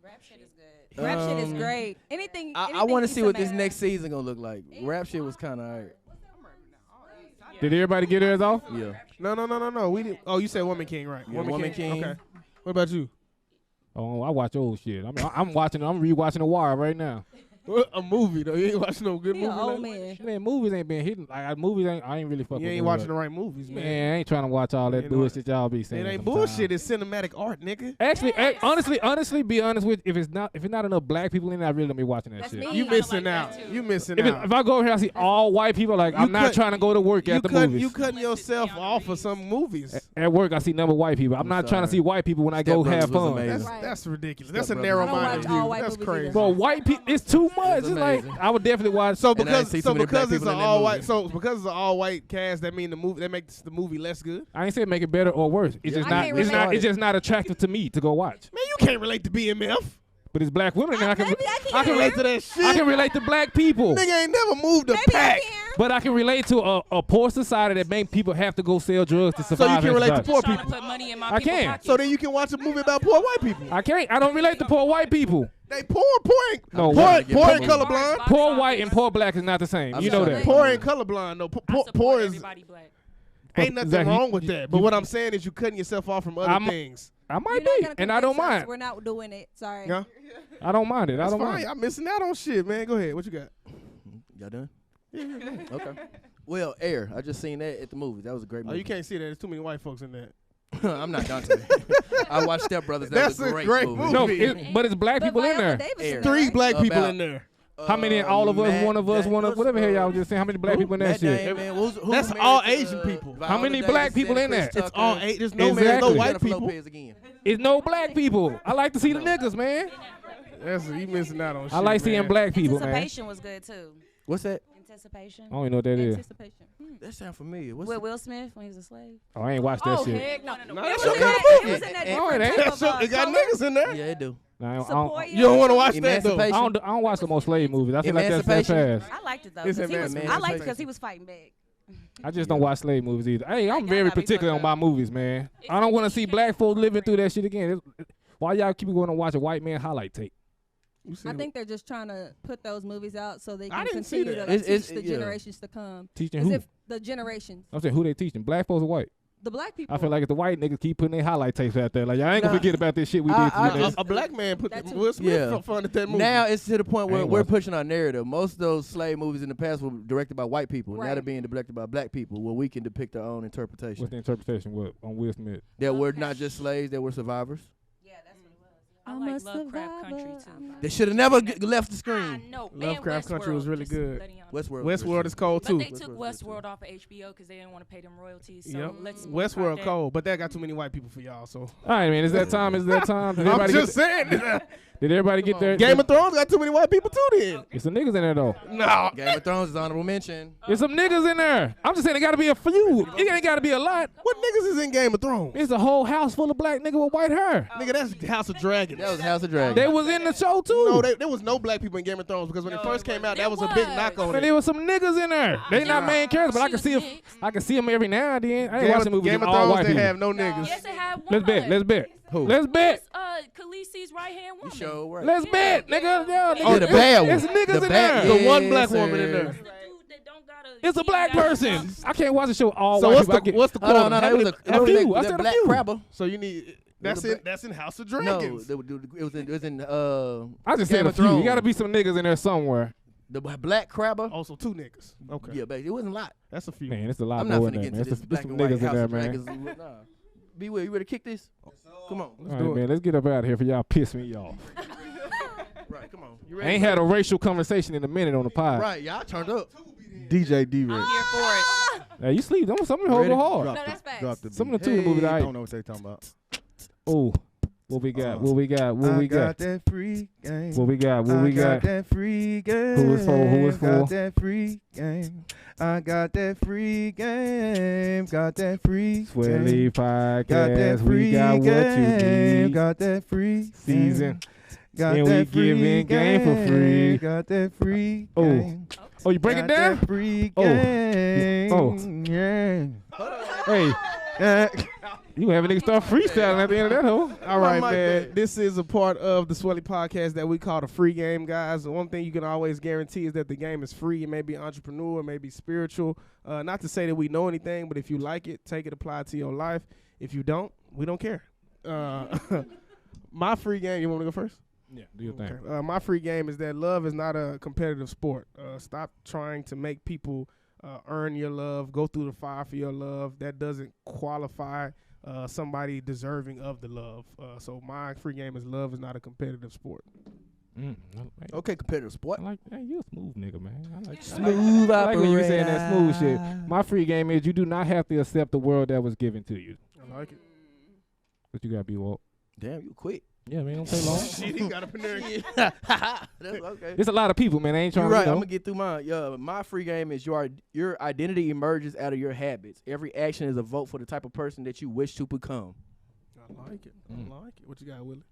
Rap shit is good. Rap shit is Um, great. Anything. I want to see what this next season gonna look like. Rap shit was kind of alright. Did everybody get theirs off? Yeah. No. We did. Oh, you said Woman King, right? Yeah, Woman King. Okay. What about you? Oh, I watch old shit. I'm watching. I'm rewatching The Wire right now. A movie though. You ain't watching no good He an movie. old lately? man. Man, movies ain't been hitting. Like movies ain't. I ain't really fucking. You ain't watching the right movies, man. Man, I ain't trying to watch all that Ain't bullshit y'all be saying. It ain't sometimes. bullshit. It's cinematic art, nigga. Actually, honestly, be honest with if it's not enough black people in it, I really don't be watching that That's shit. me. You kinda missing like out. that, too. You missing If, out. if I go over here, I see all white people. Like I'm not cut- trying to go to work at the movies. You cutting yourself off for some movies. At work, I see number white people. I'm not trying to sorry. see white people when I Step go Brothers have was fun. amazing. That's Right. that's ridiculous. Step That's a Brothers. narrow-minded I don't watch view. all white That's movies crazy. either. Bro, white people, it's too much. It's It's like amazing. I would definitely watch. So And I because ain't see so too many because black it's people an in that all movie. white so because it's an all white cast, that mean that makes the movie less good. I ain't saying make it better or worse. It's Yeah. just I not. can't It's not. relate. It's just not attractive to me to go watch. Man, you can't relate to BMF. But it's black women, and I can. Maybe I I can relate to that shit. I can relate to black people. Nigga ain't never moved a Maybe pack. I can. But I can relate to a poor society that make people have to go sell drugs to So survive. you can relate to and poor such. Trying to people. put money in my I people's can. pockets. So then you can watch a movie about poor white people. I can't. I don't relate to poor white people. They poor ain't No, poor, what? poor ain't Get colorblind. Poor white and poor black is not the same. I'm You know sorry. that. Poor ain't colorblind. No, I poor support is everybody black. ain't nothing Exactly. wrong with that. But what I'm saying is you cutting yourself off from other I'm- things. I You're might not be, gonna and I don't convince us mind. We're not doing it. Sorry. Yeah, I don't mind it. I that's don't fine. mind. Y'all missing out on shit, man. Go ahead. What you got? Y'all done? Okay. Well, Air. I just seen that at the movies. That was a great Oh, movie. you can't see that. There's too many white folks in that. I'm not Dante. I watched Step Brothers. That That's was a a great, great movie. movie. No, but it's black But people in Viola there. Davis Air. in there, Three right? black people About- in there. How many? All of us, Matt one of us, one of Daniels, whatever hell y'all was just saying. How many black people in that Matt shit? Damon, who That's married all to, Asian people. Viola How many Davis, black people Chris in there? Tucker, It's all eight. There's no Exactly. white Jennifer people. Lopez again. It's no black people. I like to see the niggas, man. That's you missing out on shit. I like seeing man. black people, man. Anticipation was good too. What's that? Anticipation. I don't even know what that is. Anticipation. That sound familiar. What's With it? Will Smith when he was a slave. Oh, I ain't watched that Oh shit. heck no! No, It that's was your in kind of that- movie. It was in that No, it different ain't. type That's of, your, it got color. niggas in there. Yeah, it do. Nah, I don't- Sequoia. You don't want to watch that though. Emancipation. I don't watch the most slave movies. I feel like that's Emancipation. fast. I liked it though. It's 'cause he was, Emancipation. I liked it because he was fighting back. I just don't watch slave movies either. Hey, I'm Like, very y'all gotta be particular on fucked my up. movies, man. I don't want to see black folks living through that shit again. Why y'all keep going to watch a white man highlight tape? I think they're just trying to put those movies out so they I can didn't see continue that. to It's- teach the yeah. generations to come. Teaching As who? if the generations, I'm saying who they teaching? Black folks or white? the black people. I feel like if the white niggas keep putting their highlight tapes out there, like y'all ain't gonna Nah, forget about this shit we I- did to I you niggas. just- A black man put That too. Will Smith Yeah. funded that movie. Now it's to the point I where ain't we're watched pushing our narrative. Most of those slave movies in the past were directed by white people. Now Right. they're being directed by black people, where we can depict our own What's interpretation. the interpretation on Will Smith? That we're not just slaves; that we're survivors. Yeah, that's what it was. I I'm like a Lovecraft Country survivor. too. They should have never left the I screen. know. Man, Lovecraft Country was Westworld, really just good. letting y'all know. Westworld is cold But too. they took Westworld's good, Westworld off of HBO because they didn't want to pay them royalties. So Yep. let's Westworld that. cold, but that got too many white people for y'all. So All right, man. Is that time? Is that time? Did I'm everybody just get, saying. did everybody get their Game of Thrones got too many white people too. Then There's some niggas in there though. no. Game of Thrones is honorable mention. There's some niggas in there. I'm just saying it gotta be a few. It ain't gotta be a lot. What niggas is in Game of Thrones? It's a whole house full of black niggas with white hair. Nigga, that's House of Dragons. That was House of Dragons. They was in the show too. No, there was no black people in Game of Thrones because when it first came out, that was a big knock on Man, it. there was some niggas in there. They not main characters, but I can see them. I can see them every now and then. I ain't watching movies Game with of all Thrones, white they people. have no niggas. Yes, it had one. Let's bet. Let's bet. Who? Let's bet. Khaleesi's right hand woman. You sure right. Let's bet, nigga. Yo, Oh, nigga. the bad one. It's niggas The in bad- there. The one Yes, black woman in sir. there. The dude that don't gotta. It's a he black gotta- person. I can't watch the show all So white what's people. I the get- what's the Oh, no, quota? no, How it many- was a few. I that said a black few. crabber. So you need that's the in that's in House of No, Dragons. it was in I just Game said a of few. You Thrones. gotta be some niggas in there somewhere. The black crabber. Also two niggas. Okay, Yeah, baby, it wasn't a lot. that's a few. Man, it's a lot I'm not more in finna there, get man. into There's this black some and white niggas in House there, of man. Dragons. Nah. Be Will, you ready to kick this? Come on. All right, man. Let's get up out of here for y'all piss me off. Right, come on. You I ready? ain't had a racial conversation in a minute on the pod. Right, y'all turned up. DJ D-Ray. Here for it. Hey, you sleep. Some of them hold Ready? hard. Drop No, the- that's facts. drop the Some beat. of the two movies I don't know what they talking about. Oh, what we got? What we got? What I we got? that free game. What we got? What we got? that free game. Who is for? Who is for? Got that free game. I got that free game. Got that free Swelly game. Got that podcast. free We got what game. you need. Got that free Season. game. Got And we that free giving game for free. Got that free Oh. game. Oh, you break it Got down? that free Oh. game. Oh. Yeah. Hey, you have a nigga start freestyling at the end of that hoe. All right, mic man. bad. This is a part of the Swelly podcast that we call the free game, guys. The one thing you can always guarantee is that the game is free. It may be entrepreneur, it may be spiritual. Not to say that we know anything, but if you like it, take it, apply it to your life. If you don't, we don't care. My free game, you want me to go first? Yeah, do your thing. Okay. My free game is that love is not a competitive sport. Stop trying to make people earn your love, go through the fire for your love. That doesn't qualify somebody deserving of the love. So my free game is love is not a competitive sport. I like, Okay, competitive sport. I like hey, you a smooth nigga, man. I like Smooth I like when you saying that smooth shit. My free game is you do not have to accept the world that was given to you. I like it. But you gotta be woke. Damn, you quick. Yeah, man, don't take long. Shit, he got up in there. That's okay. There's a lot of people, man. They ain't trying You're right. to, I'm you know. gonna get through mine. Yeah, my free game is your identity emerges out of your habits. Every action is a vote for the type of person that you wish to become. I like it. I like it. What you got, Willie?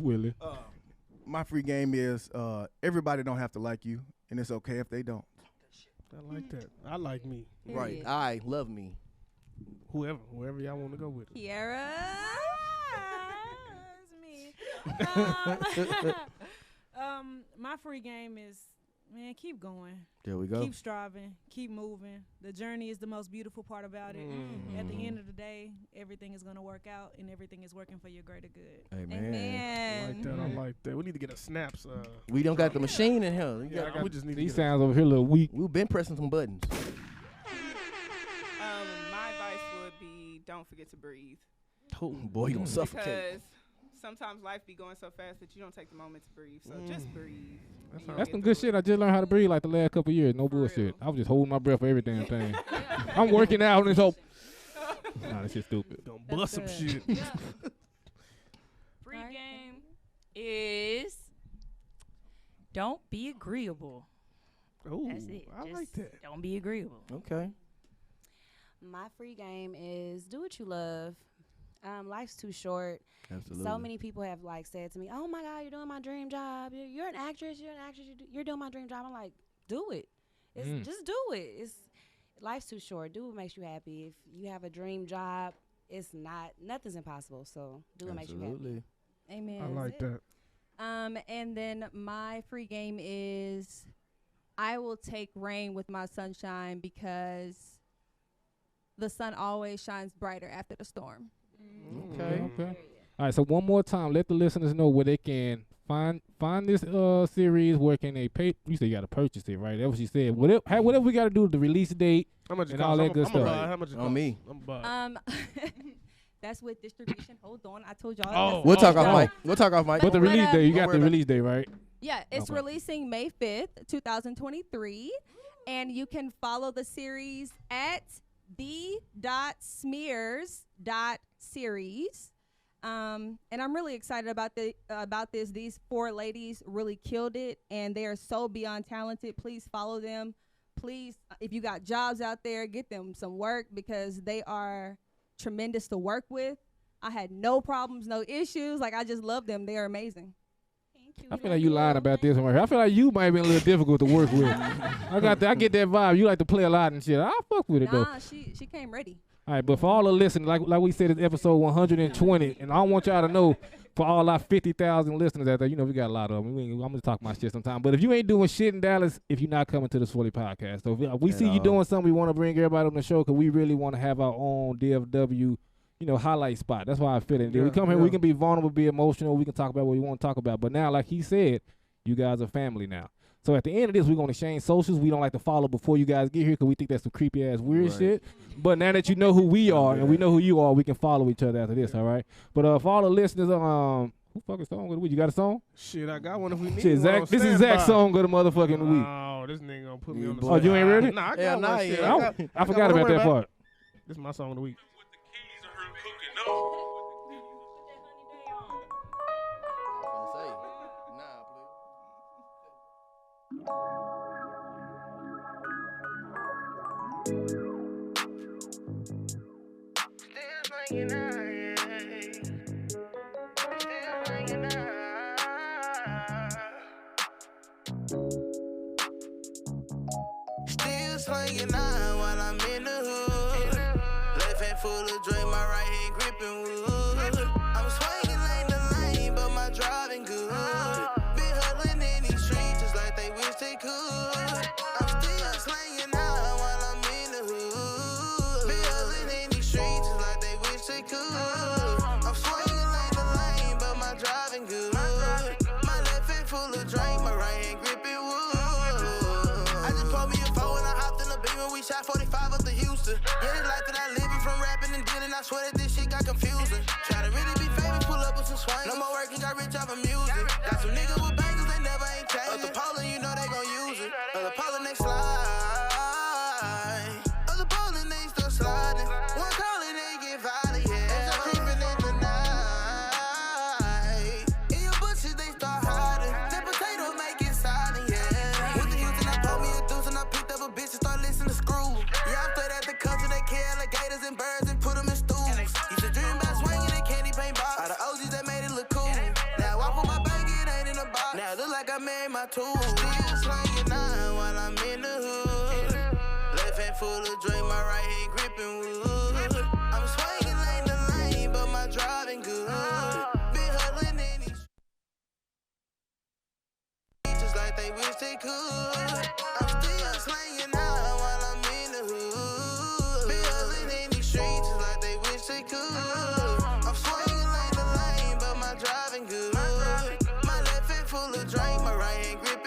Willie. My free game is everybody don't have to like you, and it's okay if they don't. I like that. I like me. Right. Period. I love me. Whoever y'all want to go with it. Kiara. It's me. My free game is, man, keep going. There we go. Keep striving. Keep moving. The journey is the most beautiful part about it. At the end of the day, everything is going to work out, and everything is working for your greater good. Amen. I like that. Amen. I like that. We need to get a snaps. We don't got the machine in here. We just need to These get sounds over here a little weak. We've been pressing some buttons. My advice would be don't forget to breathe. Oh, boy, you gonna suffocate. Because sometimes life be going so fast that you don't take the moment to breathe. So just breathe. and you'll That's get some good through shit. it. I just learned how to breathe like the last couple of years. No For bullshit. real. I was just holding my breath for every damn thing. I'm working out and this whole. Nah, this shit stupid. Gonna bust some good. shit. Free Alright. game is don't be agreeable. Ooh, That's it. I Just like that. Don't be agreeable. Okay. My free game is do what you love. Life's too short. Absolutely. So many people have like said to me, "Oh my God, you're doing my dream job. You're an actress. You're an actress. You're doing my dream job." I'm like, "Do it. Just do it. Life's too short. Do what makes you happy. If you have a dream job, nothing's impossible. So do what makes you happy." Absolutely. Amen. I like that. And then my free game is I will take rain with my sunshine because the sun always shines brighter after the storm. Okay. All right, so one more time, let the listeners know where they can find this series. Where can they pay? You said you got to purchase it, right? That's what she said. Whatever we got to do, the release date How much it and cost? all that good stuff. How much it On cost? me. I'm buying. That's with distribution. Hold on, I told y'all. Oh, We'll talk oh. off mic. We'll talk off mic. But the Don't release worry date, you about- got the release date, right? Yeah, it's Okay. releasing May 5th, 2023. And you can follow the series at the.smears.series. And I'm really excited about this. These 4 ladies really killed it, and they are so beyond talented. Please follow them. Please, if you got jobs out there, get them some work because they are tremendous to work with. I had no problems, no issues. Like, I just love them. They are amazing. I feel like you lying about this one right here. I feel like you might have been a little difficult to work with. I get that vibe. You like to play a lot and shit. I'll fuck with it though. Nah, she came ready. All right, but for all the listeners, like we said, it's episode 120, and I want y'all to know, for all our 50,000 listeners out there, you know we got a lot of them. I'm gonna talk my shit sometime. But if you ain't doing shit in Dallas, if you're not coming to the Swelly podcast, so if we see you doing something, we want to bring everybody on the show because we really want to have our own DFW, highlight spot. That's why I feel it. We come here, we can be vulnerable, be emotional, we can talk about what we want to talk about. But now, like he said, you guys are family now. So at the end of this, we're going to exchange socials. We don't like to follow before you guys get here because we think that's some creepy-ass weird shit. But now that you know who we are and we know who you are, we can follow each other after this, all right? But for all the listeners, who fucking song of the week? You got a song? Shit, I got one if we need Shit, one. Zach, this is Zach's song of the motherfucking week. Oh, this nigga going to put me on the boy. spot. Oh, you ain't ready? Nah, I Yeah, got nah, one. Shit. yeah. I forgot about that part. This is my song of the week. Still slinging on while I'm in the hood. Left hand full of drink, my right hand gripping wood. I'm swinging lane to lane, but my driving good. Been hustling in these streets just like they wish they could. I'm still slinging on while I'm in the hood. Been hustling in these streets just like they wish they could. I'm swinging lane to lane, but my driving good. My left hand full of drink, my right hand gripping wood. I just pulled me a phone when I hopped in the beam when we shot 45 up to Houston. Yeah, the life that I live it from rapping and dealing, I swear that this shit got confusing. Try to really be famous, pull up with some swing. No more working, got rich off of music. Got some niggas with bangers, they never ain't changing. Up the polling, you know they gon' use it. Up the polling, they slide. Up the polling, they still sliding. One calling, they get violent, yeah. As I'm creeping in the night. In your bushes, they start hiding. That potato make it silent, yeah. With the Houston, I pulled me a deuce and I picked up a bitch and start listening to Screw. Yeah, I'm straight at the country, they kill alligators and birds and put them in stools. Used to dream about swinging a candy paint box. All the OGs that made it look cool. Now I walk with my bag, it ain't in a box. Now it look like I made my tools. Still slinging on while I'm in the hood. Left hand full of drink, my right hand gripping wood. I'm swinging lane to lane, but my driving good. Been hustling in these streets just like they wish they could. I'm still slinging on while I'm in the hood. Been hustling in these streets just like they wish they could. I'm swinging lane to lane, but my driving good. My left hand full of drink, my right hand grip